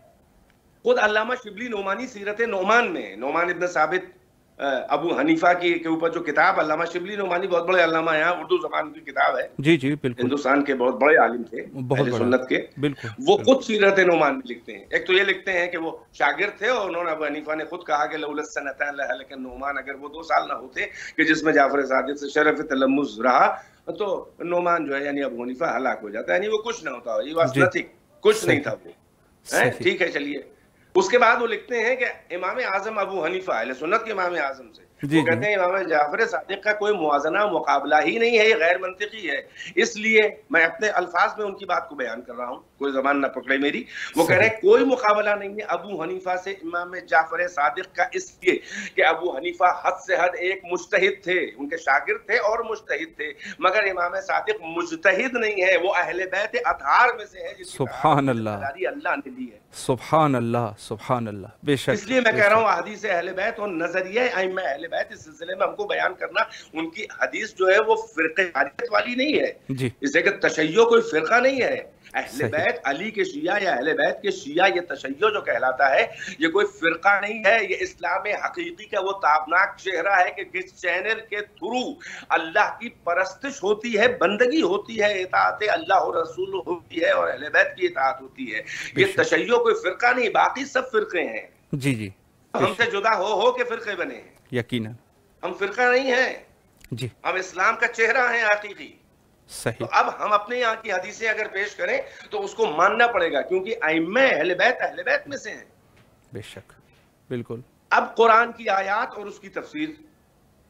[SPEAKER 2] خود علامہ شبلی نعمانی سیرت نعمان میں، نعمان ابن ثابت ابو حنیفہ کے اوپر جو کتاب، علامہ شبلی نعمانی بہت بڑے علامہ ہیں، اردو زبان کی کتاب ہے.
[SPEAKER 1] جی جی بالکل.
[SPEAKER 2] ہندوستان کے بہت بڑے عالم تھے اہل سنت کے.
[SPEAKER 1] بالکل.
[SPEAKER 2] وہ خود سیرت نعمان میں لکھتے ہیں. ایک تو یہ لکھتے ہیں کہ وہ شاگرد تھے اور انہوں نے ابو حنیفہ نے خود کہا کہ لولا السنتان لہلک نعمان، اگر وہ 2 سال نہ ہوتے کہ جس میں جعفر صادق سے شرف تلمذ رہا تو نعمان جو ہے یعنی ابو حنیفہ ہلاک ہو جاتا، یعنی وہ کچھ نہ ہوتا. یہ واس نتھنگ، کچھ نہیں تھا وہ. ٹھیک ہے چلیے. اس کے بعد وہ لکھتے ہیں کہ امام اعظم ابو حنیفہ اہل سنت کے امام اعظم سے وہ کہتے ہیں امام جعفر صادق کا کوئی موازنہ مقابلہ ہی نہیں ہے، یہ غیر منطقی ہے. اس لیے میں اپنے الفاظ میں ان کی بات کو بیان کر رہا ہوں. کوئی زبان نہ پکڑے میری. وہ کہہ رہے ہیں کوئی مقابلہ نہیں ہے ابو حنیفہ سے امام جعفر صادق کا، اس لیے کہ ابو حنیفہ حد سے حد ایک مجتہد تھے، ان کے شاگرد تھے اور مجتہد تھے، مگر امام صادق مجتہد نہیں ہے، وہ اہل بیت اطہار میں سے ہے جس کی
[SPEAKER 1] سبحان اللہ،
[SPEAKER 2] اللہ نے دی ہے.
[SPEAKER 1] سبحان اللہ، سبحان اللہ. بے شک.
[SPEAKER 2] اس لیے میں کہہ رہا ہوں احادیث اہل بیت اور نظریہ ائمہ اہل بیت اس سلسلے میں ہم کو بیان کرنا، ان کی حدیث جو ہے وہ فرقہ واریت والی نہیں ہے.
[SPEAKER 1] جی.
[SPEAKER 2] اس لیے کہ تشیع کوئی فرقہ نہیں ہے. اہل بیت علی کے شیعہ یا اہل بیت کے شیعہ، یہ تشیع جو کہلاتا ہے یہ کوئی فرقہ نہیں ہے، یہ اسلام حقیقی کا وہ تابناک چہرہ ہے کہ جس چینل کے تھرو اللہ کی پرستش ہوتی ہے، بندگی ہوتی ہے، اطاعت اللہ اور رسول ہوتی ہے اور اہل بیت کی اطاعت ہوتی ہے. یہ تشیع کوئی فرقہ نہیں، باقی سب فرقے ہیں.
[SPEAKER 1] جی جی.
[SPEAKER 2] ہم سے جدا ہو کے فرقے بنے ہیں.
[SPEAKER 1] یقیناً
[SPEAKER 2] ہم فرقہ نہیں ہیں.
[SPEAKER 1] جی.
[SPEAKER 2] ہم اسلام کا چہرہ ہیں حقیقی.
[SPEAKER 1] صحیح.
[SPEAKER 2] تو اب ہم اپنے یہاں کی حدیثیں اگر پیش کریں تو اس کو ماننا پڑے گا، کیونکہ ائمہ اہل بیت میں سے ہیں.
[SPEAKER 1] بے شک. بالکل.
[SPEAKER 2] اب قرآن کی آیات اور اس کی تفسیر.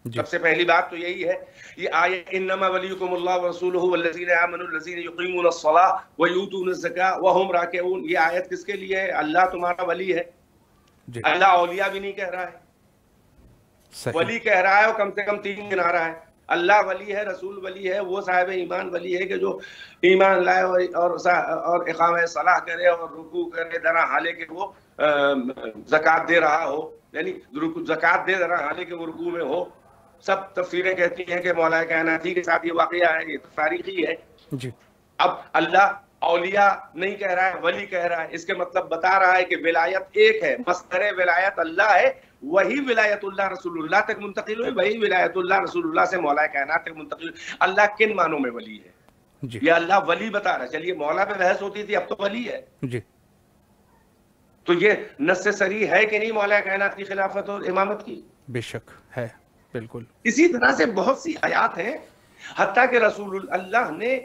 [SPEAKER 2] سب سے پہلی بات تو یہی ہے، یہ آیت انما ولیکم اللہ ورسولہ والذین آمنوا الذین یقیمون الصلاۃ ویؤتون الزکاۃ وہم راکعون. یہ آیت کس کے لیے ہے؟ اللہ تمہارا ولی ہے. اللہ اولیاء بھی نہیں کہہ رہا ہے، ولی کہہ رہا ہے، اور کم سے کم 3 گنا رہا ہے. اللہ ولی ہے، رسول ولی ہے، وہ صاحب ایمان ولی ہے کہ جو ایمان لائے اور اقامہ صلاح کرے اور رکوع کرے درا حالے کہ وہ زکوٰۃ دے رہا ہو، یعنی زکوٰۃ دے رہا حالے کہ وہ رکوع میں ہو. سب تفسیریں کہتی ہیں کہ مولا کائناتی کے ساتھ یہ واقعہ ہے، یہ تاریخی ہے.
[SPEAKER 1] جی.
[SPEAKER 2] اب اللہ اولیاء نہیں کہہ رہا ہے، ولی کہہ رہا ہے. اس کے مطلب بتا رہا ہے کہ ولایت ایک ہے، مصدر ولایت اللہ ہے، وہی ولایت اللہ رسول اللہ تک منتقل ہوئی، وہی ولایت اللہ رسول اللہ سے مولا کائنات تک منتقل ہوئی. اللہ کن معنوں میں ولی ہے؟
[SPEAKER 1] جی.
[SPEAKER 2] یہ اللہ ولی بتا رہا ہے. چلیے مولا پہ بحث ہوتی تھی، اب تو ولی ہے.
[SPEAKER 1] جی.
[SPEAKER 2] تو یہ نص صریح ہے کہ نہیں مولا کائنات کی خلافت اور امامت کی؟
[SPEAKER 1] بے شک ہے. بالکل.
[SPEAKER 2] اسی طرح سے بہت سی آیات ہیں، حتیٰ کہ رسول اللہ نے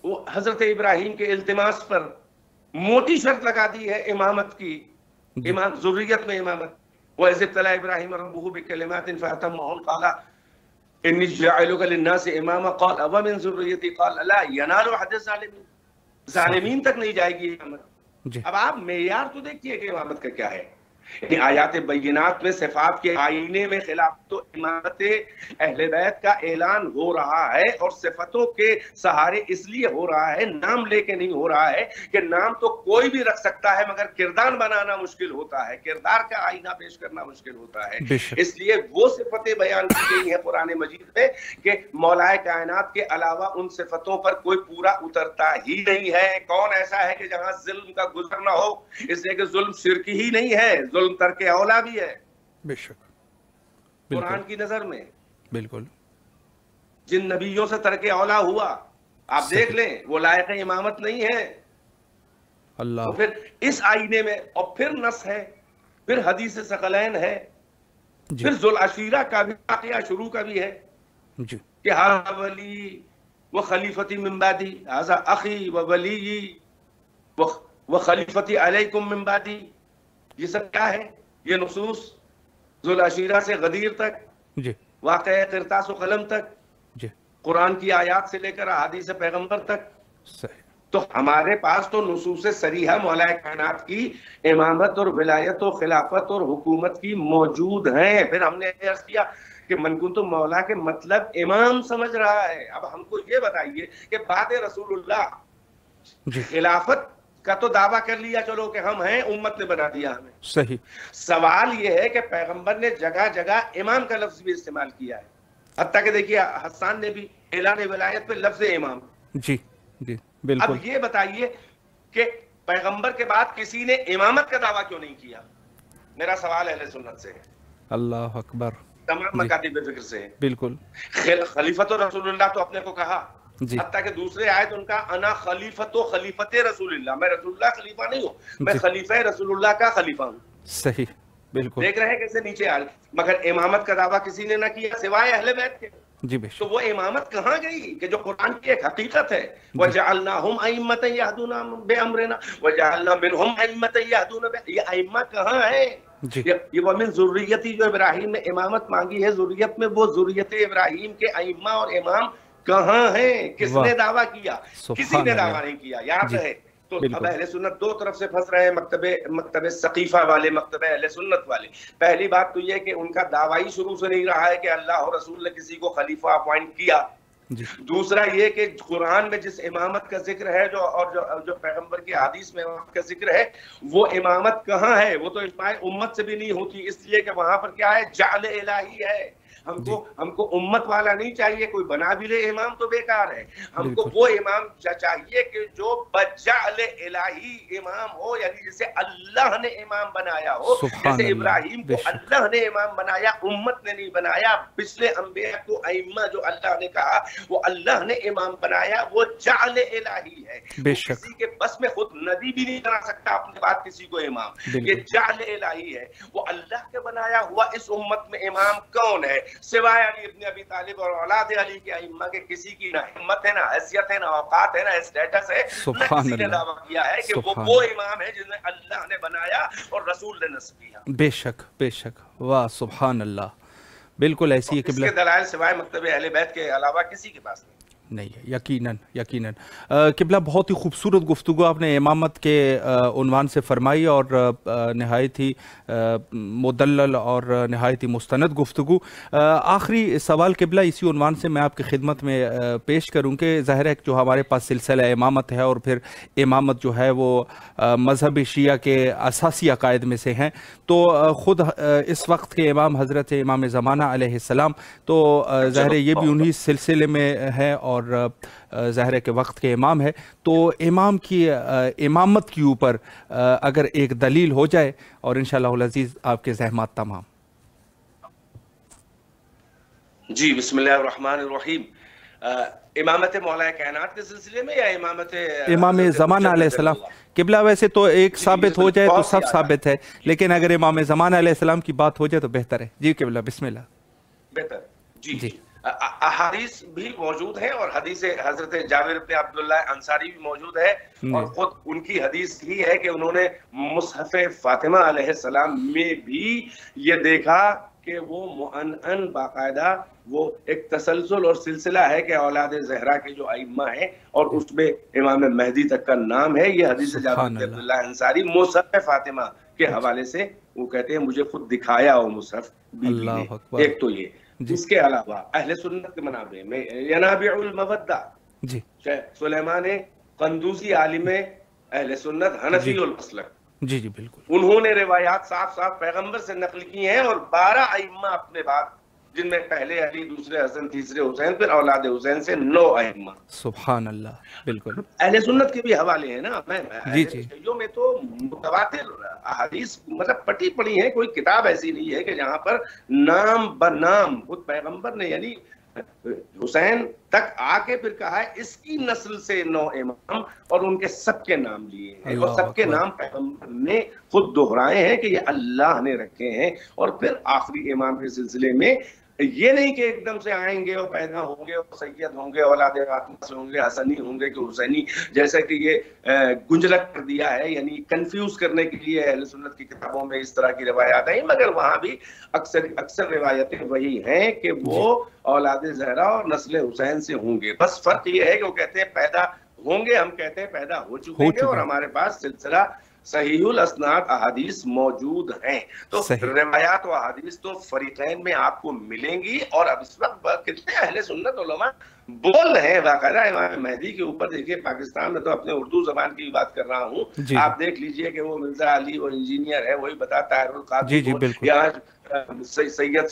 [SPEAKER 2] وہ حضرت ابراہیم کے التماس پر موٹی شرط لگا دی ہے امامت کی، ذریت میں امامت. وَإِذِ ابْتَلَىٰ إِبْرَاهِيمَ رَبُّهُ بِكَلِمَاتٍ فَأَتَمَّهُنَّ قَالَ إِنِّي جَاعِلُكَ لِلنَّاسِ إِمَامًا قَالَ وَمِن ذُرِّيَّتِي قَالَ لَا يَنَالُ عَهْدِ الظَّالِمِينَ. ظالمین تک نہیں جائے گی امامت. اب آپ معیار تو دیکھیے کہ امامت کا کیا ہے. آیات بینات میں صفات کے آئینے میں خلافت و امامت اہل بیت کا اعلان ہو رہا ہے، اور صفتوں کے سہارے اس لیے ہو رہا ہے، نام لے کے نہیں ہو رہا ہے کہ نام تو کوئی بھی رکھ سکتا ہے مگر کردار بنانا مشکل ہوتا ہے، کردار کا آئینہ پیش کرنا مشکل ہوتا ہے. اس لیے وہ صفتیں بیان کی گئی ہیں قرآن مجید میں کہ مولا کائنات کے علاوہ ان صفتوں پر کوئی پورا اترتا ہی نہیں ہے. کون ایسا ہے کہ جہاں ظلم کا گزر نہ ہو؟ اس لیے کہ ظلم شرک ہی نہیں ہے، ظلم ترک اولا بھی ہے.
[SPEAKER 1] بے شک.
[SPEAKER 2] قرآن کی نظر میں
[SPEAKER 1] بالکل
[SPEAKER 2] جن نبیوں سے ترک اولا ہوا آپ دیکھ لیں وہ لائق امامت نہیں ہے.
[SPEAKER 1] اللہ.
[SPEAKER 2] پھر اس آئینے میں اور پھر نص ہے، پھر حدیث ثقلین ہے، پھر ذوالعشیرہ کا بھی واقعہ شروع کا بھی ہے کہ ھذا ولی و خلیفتی من بعدی، ھذا اخی و ولی و خلیفتی علیکم من بعدی. یہ سب کیا ہے؟ یہ نصوص ذوالعشیرہ سے غدیر تک، واقعہ قرطاس و قلم تک، قرآن کی آیات سے لے کر احادیث پیغمبر تک. تو ہمارے پاس تو نصوص صریحہ مولا کائنات کی امامت اور ولایت و خلافت اور حکومت کی موجود ہیں. پھر ہم نے عرض کیا کہ من کنت مولا کے مطلب امام سمجھ رہا ہے. اب ہم کو یہ بتائیے کہ بعد رسول اللہ خلافت کا تو دعویٰ کر لیا، چلو کہ ہم ہیں، امت نے بنا دیا ہمیں.
[SPEAKER 1] صحیح.
[SPEAKER 2] سوال یہ ہے کہ پیغمبر نے جگہ جگہ امام کا لفظ بھی استعمال کیا ہے، حتیٰ کہ دیکھیے حسان نے بھی اعلان ولایت پہ لفظ امام.
[SPEAKER 1] جی جی بالکل.
[SPEAKER 2] اب یہ بتائیے کہ پیغمبر کے بعد کسی نے امامت کا دعویٰ کیوں نہیں کیا؟ میرا سوال اہل سنت سے ہے. اللہ
[SPEAKER 1] اکبر.
[SPEAKER 2] تمام مکاتب فکر سے ہے.
[SPEAKER 1] بالکل.
[SPEAKER 2] خلیفت رسول اللہ تو اپنے کو کہا، حتیٰ کہ دوسرے آیت ان کا انا خلیفت و خلیفت رسول اللہ، میں رسول اللہ خلیفہ نہیں ہوں، میں خلیفہ رسول اللہ کا خلیفہ ہوں.
[SPEAKER 1] صحیح. بالکل.
[SPEAKER 2] دیکھ رہے ہیں کیسے نیچے آ رہے. مگر امامت کا دعویٰ کسی نے نہ کیا سوائے اہل بیت کے.
[SPEAKER 1] جی بے شک.
[SPEAKER 2] تو وہ امامت کہاں گئی کہ جو قرآن کی ایک حقیقت ہے؟ وَجَعَلْنَاهُمْ أَئِمَّةً يَهْدُونَ بِأَمْرِنَا وَجَعَلْنَا مِنْهُمْ أَئِمَّةً يَهْدُونَ یہ ائمہ کہاں ہیں؟ یہ وَمِن ذُرِّيَّتِي جو ابراہیم نے امامت مانگی ہے ذریت میں، وہ ذریت ابراہیم کے ائمہ اور امام کہاں ہیں؟ کس نے دعویٰ کیا؟ کسی نے دعویٰ نہیں کیا. یاد ہے تو اب اہل سنت دو طرف سے پھنس رہے ہیں، مکتب ثقیفہ والے، مکتب اہل سنت والے۔ پہلی بات تو یہ کہ ان کا دعوی شروع سے نہیں رہا ہے کہ اللہ اور رسول نے کسی کو خلیفہ اپوائنٹ کیا۔ دوسرا یہ کہ قرآن میں جس امامت کا ذکر ہے جو پیغمبر کی حدیث میں امامت کا ذکر ہے، وہ امامت کہاں ہے؟ وہ تو اجماع امت سے بھی نہیں ہوتی، اس لیے کہ وہاں پر کیا ہے؟ جعل الہی ہے۔ ہم کو امت والا نہیں چاہیے، کوئی بنا بھی لے امام تو بیکار ہے۔ ہم کو وہ امام چاہیے کہ جو بجعل الہی امام ہو، یعنی جسے اللہ نے امام بنایا ہو، جیسے ابراہیم کو اللہ نے امام بنایا، امت نے نہیں بنایا۔ پچھلے انبیاء کو ائمہ جو اللہ نے کہا وہ اللہ نے امام بنایا، وہ جعل الہی ہے۔ کسی کے بس میں خود نبی بھی نہیں بنا سکتا اپنے بعد کسی کو امام، یہ جعل الہی ہے، وہ اللہ کے بنایا ہوا۔ اس امت میں امام کون ہے سوائے علی ابن ابی طالب اور اولاد علی کے ائمہ کے؟ کسی کی نہ ہمت ہے، نہ حیثیت ہے، نہ اوقات ہے، نہ اسٹیٹس ہے، نہ کسی نے دعویٰ کیا ہے کہ وہ امام ہے جنہیں اللہ نے بنایا اور رسول نے نصب کیا۔
[SPEAKER 1] بے شک بے شک، واہ سبحان اللہ، بالکل ایسی ہے قبلہ۔
[SPEAKER 2] اس کے دلائل سوائے مکتب اہل بیت کے علاوہ کسی کے پاس
[SPEAKER 1] نہیں ہے، یقیناً یقیناً۔ قبلہ بہت ہی خوبصورت گفتگو آپ نے امامت کے عنوان سے فرمائی، اور نہایت ہی مدلل اور نہایت ہی مستند گفتگو۔ آخری سوال قبلہ اسی عنوان سے میں آپ کی خدمت میں پیش کروں کہ ظاہر ہے جو ہمارے پاس سلسلہ امامت ہے، اور پھر امامت جو ہے وہ مذہب شیعہ کے اساسی عقائد میں سے ہیں، تو خود اس وقت کے امام حضرت امام زمانہ علیہ السلام تو ظاہر یہ بھی انہی سلسلے میں ہے، اور ظاہر ہے کہ وقت کے امام ہے۔ تو امام کی امامت کے اوپر اگر ایک دلیل ہو جائے، اور انشاءاللہ العزیز آپ کے زحمات تمام۔
[SPEAKER 2] جی بسم اللہ الرحمن الرحیم۔ امامت مولا کائنات کے سلسلے میں یا امامت
[SPEAKER 1] امام زمانہ علیہ السلام؟ قبلہ ویسے تو ایک ثابت ہو جائے تو سب ثابت ہے، لیکن اگر امام زمانہ علیہ السلام کی بات ہو جائے تو بہتر ہے۔ جی قبلہ بسم اللہ۔
[SPEAKER 2] بہتر جی۔ احادیث بھی موجود ہیں، اور حدیث حضرت جابر بن عبداللہ انصاری بھی موجود ہے، اور خود ان کی حدیث ہی ہے کہ انہوں نے مصحف فاطمہ علیہ السلام میں بھی یہ دیکھا کہ وہ معنعن باقاعدہ وہ ایک تسلسل اور سلسلہ ہے کہ اولاد زہرا کے جو ائمہ ہیں، اور اس میں امام مہدی تک کا نام ہے۔ یہ حدیث جابر بن عبداللہ انصاری مصحف فاطمہ کے حوالے سے وہ کہتے ہیں مجھے خود دکھایا وہ مصحف بی بی نے۔ ایک تو یہ، اس کے علاوہ اہل سنت کے منابع میں ینابع المودہ، شیخ سلیمان قندوزی عالم اہل سنت حنفی المسلک،
[SPEAKER 1] جی جی بالکل،
[SPEAKER 2] انہوں نے روایات صاف صاف پیغمبر سے نقل کی ہیں، اور 12 ائمہ اپنے بعد، جن میں پہلے علی، دوسرے حسن، تیسرے حسین، پھر اولاد حسین سے 9 ائمہ۔
[SPEAKER 1] سبحان اللہ، بالکل
[SPEAKER 2] اہل سنت کے بھی حوالے ہیں نا۔ میں
[SPEAKER 1] جی جی
[SPEAKER 2] شیعوں میں تو متواتر احادیث مطلب پٹی پڑی ہیں، کوئی کتاب ایسی نہیں ہے کہ جہاں پر نام بنام خود پیغمبر نے، یعنی حسین تک آ کے پھر کہا ہے اس کی نسل سے 9 امام، اور ان کے سب کے نام لیے ہیں، اور سب کے نام پیغمبر نے خود دہرائے ہیں کہ یہ اللہ نے رکھے ہیں۔ اور پھر آخری امام کے سلسلے میں یہ نہیں کہ ایک دم سے آئیں گے اور پیدا ہوں گے اور سید ہوں گے، اولاد فاطمہ سے ہوں گے، حسنی ہوں گے کہ حسینی، جیسا کہ یہ گنجلک کر دیا ہے، یعنی کنفیوز کرنے کے لیے اہل سنت کی کتابوں میں اس طرح کی روایات ہیں، مگر وہاں بھی اکثر روایتیں وہی ہیں کہ وہ اولاد زہرا اور نسل حسین سے ہوں گے۔ بس فرق یہ ہے کہ وہ کہتے ہیں پیدا ہوں گے، ہم کہتے ہیں پیدا ہو چکے ہیں، اور ہمارے پاس سلسلہ صحیح الاسناد احادیث موجود ہیں۔ تو روایات و احادیث تو فریقین میں آپ کو ملیں گی، اور اب اس وقت کتنے اہل سنت علماء بول رہے ہیں باقاعدہ امام مہدی کے اوپر۔ دیکھیے پاکستان میں تو اپنے اردو زبان کی بات کر رہا ہوں، آپ دیکھ لیجئے کہ وہ مرزا علی وہ انجینئر ہے، وہی بتاتا ہے یہاں سید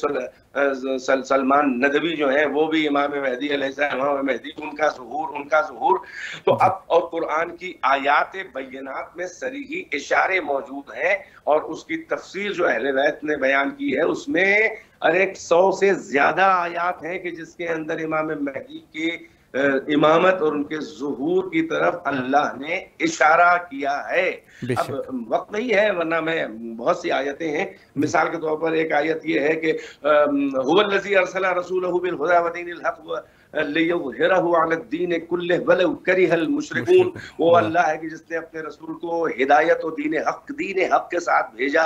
[SPEAKER 2] سلمان ندوی جو ہیں وہ بھی امام مہدی علیہ السلام، امام مہدی ان کا ظہور۔ تو اب اور قرآن کی آیات بینات میں صریحی اشارے موجود ہیں، اور اس کی تفسیر جو اہل بیت نے بیان کی ہے اس میں 100 سے زیادہ آیات ہیں کہ جس کے اندر امام مہدی کے امامت اور ان کے ظہور کی طرف اللہ نے اشارہ کیا ہے۔ اب وقت نہیں ہے، ورنہ میں بہت سی آیتیں ہیں۔ مثال کے طور پر ایک آیت یہ ہے کہ هو الذی ارسل رسولہ بالہدی ودین الحق لِيُظْهِرَهُ عَلَى الدِّينِ كُلِّهِ وَلَوْ كَرِهَ الْمُشْرِكُونَ. وہ اللہ ہے کہ جس نے اپنے رسول کو ہدایت و دین حق کے ساتھ بھیجا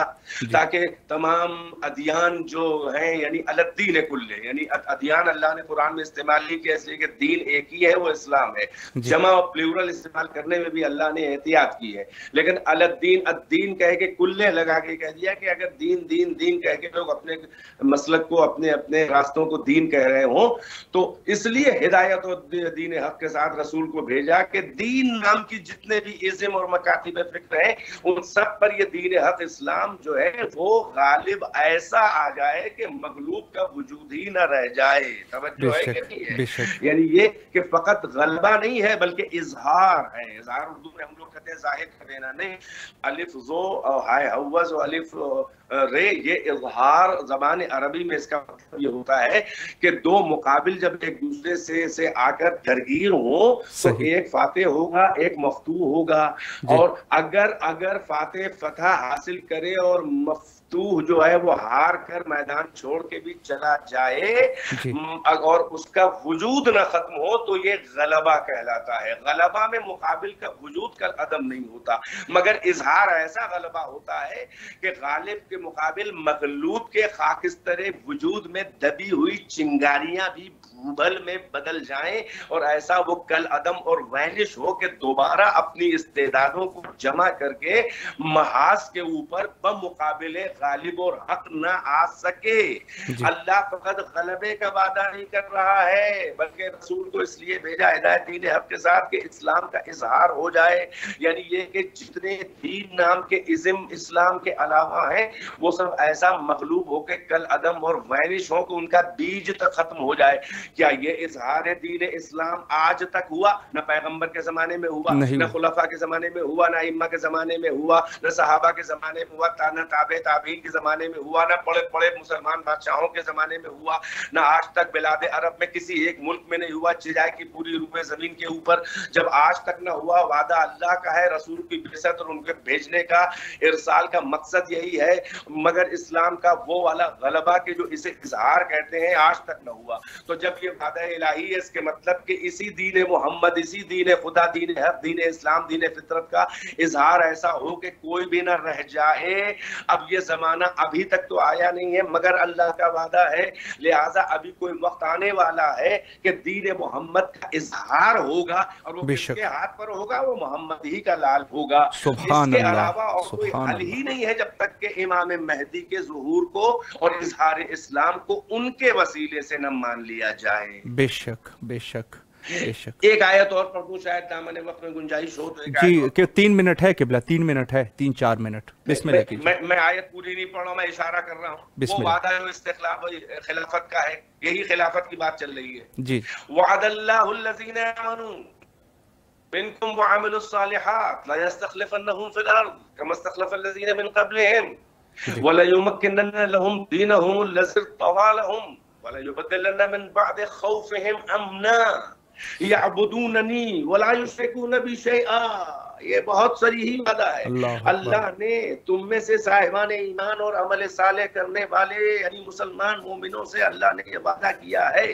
[SPEAKER 2] تاکہ تمام ادیان جو ہیں یعنی علی الدین کلہ، یعنی ادیان اللہ نے قرآن میں استعمال نہیں کیا اس لیے کہ دین ایک ہی ہے، وہ اسلام ہے. جمع اور پلیورل استعمال کرنے میں بھی اللہ نے احتیاط کی ہے، لیکن علی الدین، الدین کہہ کے کلہ لگا کے کہہ دیا کہ اگر دین دین دین کہہ کے لوگ اپنے مسلک کو اپنے اپنے راستوں کو دین کہہ رہے ہوں تو اس لیے ہدایت و دین حق کے ساتھ رسول کو بھیجا کہ دین نام کی جتنے بھی ازم اور مکاتب فکر ہیں ان سب پر یہ دین حق اسلام جو ہے وہ غالب ایسا آ جائے کہ مغلوب کا وجود ہی نہ رہ جائے. توجہ ہے کہ نہیں ہے؟ یعنی یہ کہ فقط غلبہ نہیں ہے بلکہ اظہار ہے. اظہار اردو میں ہم لوگ کہتے ہیں ظاہر کر دینا، نہیں، الف زو ہائے حوض و الف رے، یہ اظہار زبان عربی میں اس کا مطلب یہ ہوتا ہے کہ دو مقابل جب ایک دوسرے سے آ کر درگیر ہوں تو ایک فاتح ہوگا ایک مفتوح ہوگا، اور اگر فاتح فتح حاصل کرے اور مفتوح جو ہے وہ ہار کر میدان چھوڑ کے بھی چلا جائے اور اس کا وجود نہ ختم ہو تو یہ غلبہ کہلاتا ہے. غلبہ میں مقابل کا وجود کا عدم نہیں ہوتا، مگر اظہار ایسا غلبہ ہوتا ہے کہ غالب کے مقابل مغلوب کے خاکستر وجود میں دبی ہوئی چنگاریاں بھی بھوبل میں بدل جائیں اور ایسا وہ کل عدم اور وینش ہو کہ دوبارہ اپنی استعدادوں کو جمع کر کے محاذ کے اوپر بمقابل غالب اور حق نہ آ سکے. اللہ فقط غلبے کا وعدہ نہیں کر رہا ہے بلکہ رسول کو اس لیے بھیجا ہدایت دین حق کے ساتھ کہ اسلام کا اظہار ہو جائے، یعنی یہ کہ جتنے دین نام کے ازم اسلام کے علاوہ ہیں وہ سب ایسا مغلوب ہو کے کل عدم اور وینش ہو کہ ان کا بیج تک ختم ہو جائے. کیا یہ اظہار دین اسلام آج تک ہوا؟ نہ پیغمبر کے زمانے میں ہوا، نہ خلفاء کے زمانے میں ہوا، نہ ائمہ کے زمانے میں ہوا، نہ صحابہ کے زمانے میں ہوا، نہ تابع تابعین کے زمانے میں ہوا، نہ پڑے پڑے مسلمان بادشاہوں کے زمانے میں ہوا، نہ آج تک بلاد عرب میں کسی ایک ملک میں نہیں ہوا چجائے کی پوری روئے زمین کے اوپر. جب آج تک نہ ہوا، وعدہ اللہ کا ہے، رسول کی بعثت اور ان کے بھیجنے کا ارسال کا مقصد یہی ہے، مگر اسلام کا وہ والا غلبہ کہ جو اسے اظہار کہتے ہیں آج تک نہ ہوا. تو جب یہ وعدہ الہی ہے اس کے مطلب کہ اسی دین محمد، اسی دین خدا، دین حق، دین اسلام، دین فطرت کا اظہار ایسا ہو کہ کوئی بھی نہ رہ جائے. اب یہ زمانہ ابھی تک تو آیا نہیں ہے مگر اللہ کا وعدہ ہے، لہٰذا ابھی کوئی وقت آنے والا ہے کہ دین محمد کا اظہار ہوگا اور وہ کس کے ہاتھ پر ہوگا؟ وہ محمد ہی کا لال ہوگا. اس کے علاوہ اور کوئی حل ہی نہیں ہے جب تک کہ امام مہدی کے ظہور کو اور اظہار اسلام کو ان کے وسیلے سے نہ مان لیا جائے.
[SPEAKER 1] بے شک بے شک بے شک.
[SPEAKER 2] ایک آیت اور پڑھ دوں شاید دامن وقت میں گنجائش ہو تو.
[SPEAKER 1] جی کہ 3 منٹ ہے قبلہ، 3 منٹ ہے، 3-4 منٹ. بسم اللہ کیجیے.
[SPEAKER 2] میں آیت پوری نہیں پڑھ رہا ہوں، میں اشارہ کر رہا ہوں. وہ وعدہ جو استخلاف خلافت کا ہے، یہی خلافت کی بات چل رہی ہے. جی وعد اللہ الذین آمنوا منکم وعملوا الصالحات لا يستخلفنهم في الارض كما استخلف الذین من قبلهم وَلَيُمَكِّنَنَّ لَهُمْ دِينَهُمُ الَّذِي ارْتَضَىٰ لَهُمْ وَلَيُبَدِّلَنَّ مِن بَعْدِ خَوْفِهِمْ أَمْنًا يَعْبُدُونَنِي وَلَا يُشْرِكُونَ بِي شَيْئًا. یہ بہت صریحی وعدہ ہے. اللہ نے تم میں سے صاحبان ایمان اور عمل صالح کرنے والے یعنی مسلمان مومنوں سے اللہ نے یہ وعدہ کیا ہے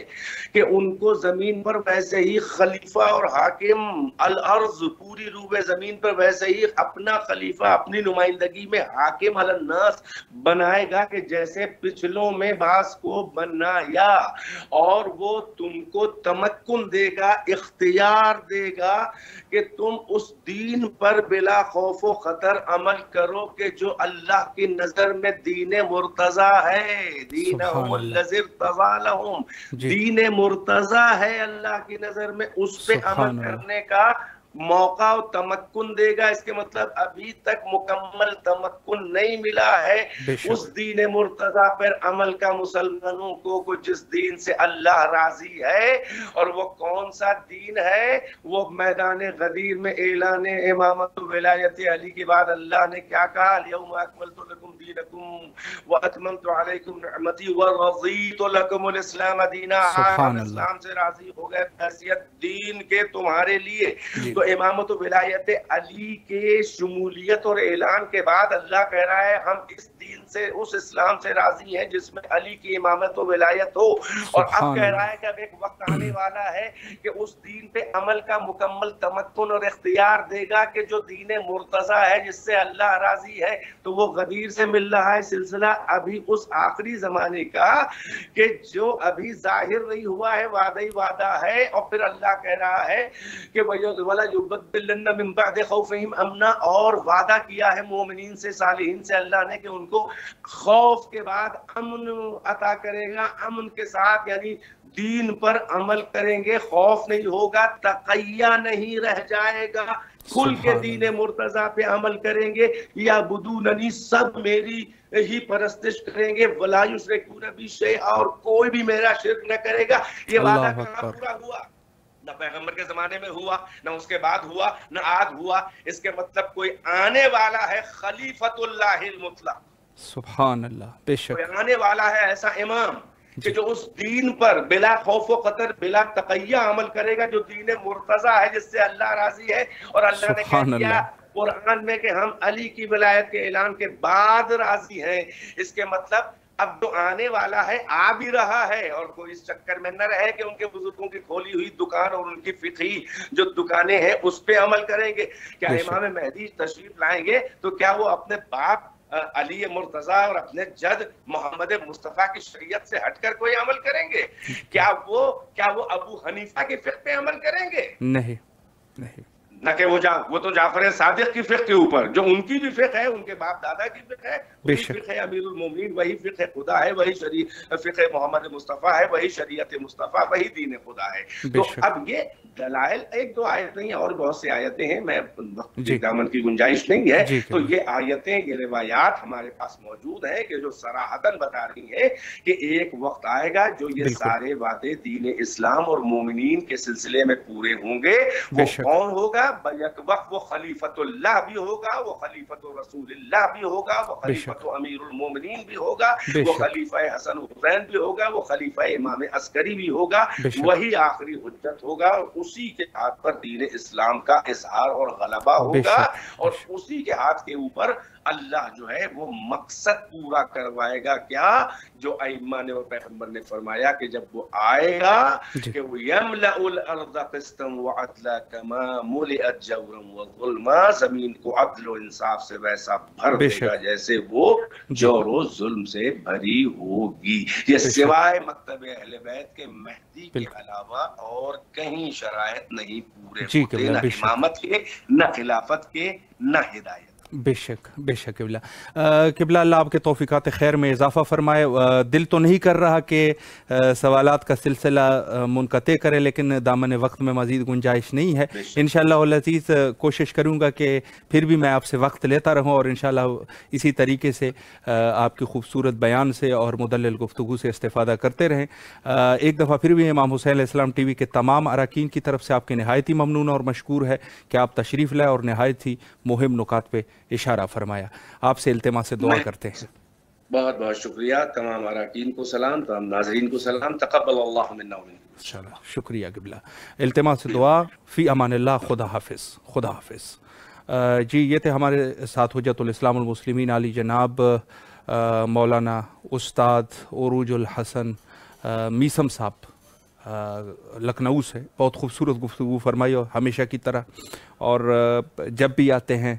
[SPEAKER 2] کہ ان کو زمین پر ویسے ہی خلیفہ اور حاکم، الارض پوری روبے زمین پر ویسے ہی اپنا خلیفہ اپنی نمائندگی میں حاکم علی الناس بنائے گا کہ جیسے پچھلوں میں بعض کو بنایا، اور وہ تم کو تمکن دے گا، اختیار دے گا کہ تم اس دین پر بلا خوف و خطر عمل کرو کہ جو اللہ کی نظر میں دین مرتضی ہے. دینہم الذی ارتضیٰ لہم، دین مرتضی ہے اللہ کی نظر میں، اس پہ عمل کرنے کا موقع و تمکن دے گا. اس کے مطلب ابھی تک مکمل تمکن نہیں ملا ہے اس دین مرتضی پر عمل کا مسلمانوں کو جس دین سے اللہ راضی ہے. اور وہ کون سا دین ہے؟ وہ میدان غدیر میں اعلان امامت ولایت علی کے بعد اللہ نے کیا کہا؟ الیوم اکملت لکم دینکم واتممت علیکم نعمتی ورضیت لکم الاسلام دینا. ہم اسلام سے راضی ہو گئے حیثیت دین کے تمہارے لیے. تو امامت و ولایت علی کے شمولیت اور اعلان کے بعد اللہ کہہ رہا ہے ہم اس دین سے اس اسلام سے راضی ہیں جس میں علی کی امامت و ولایت ہو، اور اب کہہ رہا ہے کہ اب ایک وقت آنے والا ہے کہ اس دین پہ عمل کا مکمل تمکن اور اختیار دے گا کہ جو دین مرتضی ہے جس سے اللہ راضی ہے، تو وہ غدیر سے مل رہا ہے سلسلہ ابھی اس آخری زمانے کا کہ جو ابھی ظاہر نہیں ہوا ہے، وعدہ ہی وعدہ ہے، اور پھر اللہ کہہ رہا ہے کہ وَلَا يُبَدِّلَنَّ مِن بَعْدِ خَوْفِهِمْ أَمْنًا، اور وعدہ کیا ہے مومنین سے، صالحین سے اللہ نے کہ ان کو خوف کے بعد امن عطا کرے گا، امن کے ساتھ یعنی دین پر عمل کریں گے، خوف نہیں ہوگا، تقیہ نہیں رہ جائے گا، کھل کے دین مرتضی پہ عمل کریں گے، یا بدوننی سب میری ہی پرستش کریں گے، ولا یشرکون بی شیئا، اور کوئی بھی میرا شرک نہ کرے گا۔ یہ وعدہ کہاں پورا ہوا؟ نہ پیغمبر کے زمانے میں ہوا، نہ اس کے بعد ہوا، نہ آج ہوا۔ اس کے مطلب کوئی آنے والا ہے خلیفۃ اللہ المطلق،
[SPEAKER 1] سبحان اللہ، بے شک
[SPEAKER 2] کوئی آنے والا ہے ایسا امام کہ جو اس دین پر بلا خوف و خطر، بلا تقیہ عمل کرے گا، جو دین مرتضی ہے جس سے اللہ راضی ہے۔ اور اللہ نے کہہ دیا قرآن میں کہ ہم علی کی ولایت کے اعلان کے بعد راضی ہیں۔ اس کے مطلب اب جو آنے والا ہے آ بھی رہا ہے، اور کوئی اس چکر میں نہ رہے کہ ان کے بزرگوں کی کھولی ہوئی دکان اور ان کی فقہی جو دکانیں ہیں اس پہ عمل کریں گے۔ کیا امام مہدی تشریف لائیں گے تو کیا وہ اپنے باپ علی مرتضی اور اپنے جد محمد مصطفیٰ کی شریعت سے ہٹ کر کوئی عمل کریں گے؟ کیا وہ ابو حنیفہ کے فقہ پہ عمل کریں گے؟
[SPEAKER 1] نہیں،
[SPEAKER 2] نہ کہ وہ تو جعفر صادق کی فقہ کے اوپر، جو ان کی بھی فقہ ہے، ان کے باپ دادا کی فقہ ہے، وہی فقہ امیر المومنین، وہی فقہ خدا ہے، وہی فقہ محمد مصطفیٰ ہے، وہی شریعت مصطفیٰ، وہی دین خدا ہے۔ تو اب یہ دلائل ایک دو آیت نہیں، اور بہت سی آیتیں ہیں، میں دامن کی گنجائش نہیں ہے، تو یہ آیتیں، یہ روایات ہمارے پاس موجود ہیں کہ جو صراحتاً بتا رہی ہیں کہ ایک وقت آئے گا جو یہ سارے وعدے دین اسلام اور مومنین کے سلسلے میں پورے ہوں گے۔ وہ کون ہوگا؟ بیک وقت وہ خلیفۃ اللہ بھی ہوگا، وہ خلیفۃ رسول اللہ بھی ہوگا، وہ خلیفۃ امیر المومنین بھی ہوگا، وہ خلیفہ حسن حسین بھی ہوگا، وہ خلیفہ امام عسکری بھی ہوگا، وہی آخری حجت ہوگا، اور اسی کے ہاتھ پر دین اسلام کا اظہار اور غلبہ ہوگا، اور اسی کے ہاتھ کے اوپر اللہ جو ہے وہ مقصد پورا کروائے گا۔ کیا؟ جو ائمہ نے اور پیغمبر نے فرمایا کہ جب وہ آئے گا کہ وہ یملأ الارض قسطا وعدلا کما ملئت جورا وظلما، زمین کو عدل و انصاف سے ویسا بھر دے گا جیسے وہ جور و ظلم سے بھری ہوگی۔ یہ سوائے مکتب اہل بیت کے مہدی کے علاوہ اور کہیں شرائط نہیں پورے ہوتے، نہ امامت کے، نہ خلافت کے، نہ ہدایت۔
[SPEAKER 1] بے شک قبلہ۔ قبلہ اللہ آپ کے توفیقات خیر میں اضافہ فرمائے۔ دل تو نہیں کر رہا کہ سوالات کا سلسلہ منقطع کرے، لیکن دامن وقت میں مزید گنجائش نہیں ہے۔ انشاءاللہ العزیز کوشش کروں گا کہ پھر بھی میں آپ سے وقت لیتا رہوں، اور انشاءاللہ اسی طریقے سے آپ کی خوبصورت بیان سے اور مدلل گفتگو سے استفادہ کرتے رہیں۔ ایک دفعہ پھر بھی امام حسین علیہ السلام ٹی وی کے تمام اراکین کی طرف سے آپ کے نہایت ہی ممنون اور مشکور ہے کہ آپ تشریف لائے اور نہایت ہی مہم نکات پہ اشارہ فرمایا۔ آپ سے التماس سے دعا کرتے ہیں۔
[SPEAKER 2] بہت بہت شکریہ، تمام اراکین کو سلام، تمام ناظرین کو سلام، تقبل اللہ منا ومنکم۔
[SPEAKER 1] شکریہ قبلہ۔ التماس سے دعا، فی امان اللہ، خدا حافظ، خدا حافظ۔ جی یہ تھے ہمارے ساتھ حجت الاسلام المسلمین علی جناب مولانا استاد عروج الحسن میثم صاحب لکھنؤ سے۔ بہت خوبصورت گفتگو فرمائی اور ہمیشہ کی طرح، اور جب بھی آتے ہیں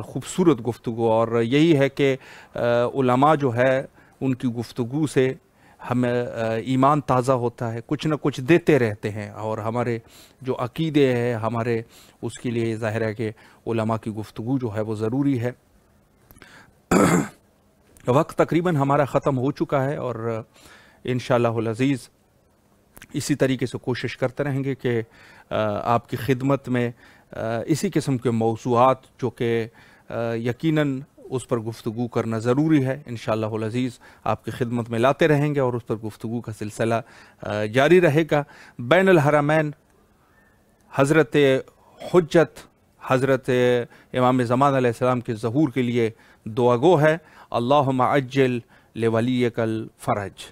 [SPEAKER 1] خوبصورت گفتگو، اور یہی ہے کہ علماء جو ہے ان کی گفتگو سے ہمیں ایمان تازہ ہوتا ہے، کچھ نہ کچھ دیتے رہتے ہیں، اور ہمارے جو عقیدے ہیں ہمارے اس کے لیے ظاہر ہے کہ علماء کی گفتگو جو ہے وہ ضروری ہے۔ وقت تقریباً ہمارا ختم ہو چکا ہے، اور انشاءاللہ العزیز اسی طریقے سے کوشش کرتے رہیں گے کہ آپ کی خدمت میں اسی قسم کے موضوعات جو کہ یقیناً اس پر گفتگو کرنا ضروری ہے، انشاءاللہ العزیز آپ کی خدمت میں لاتے رہیں گے، اور اس پر گفتگو کا سلسلہ جاری رہے گا۔ بین الحرمین حضرت حجت حضرت امام زمان علیہ السلام کے ظہور کے لیے دعا گو ہے۔ اللہم عجل لولیک الفرج۔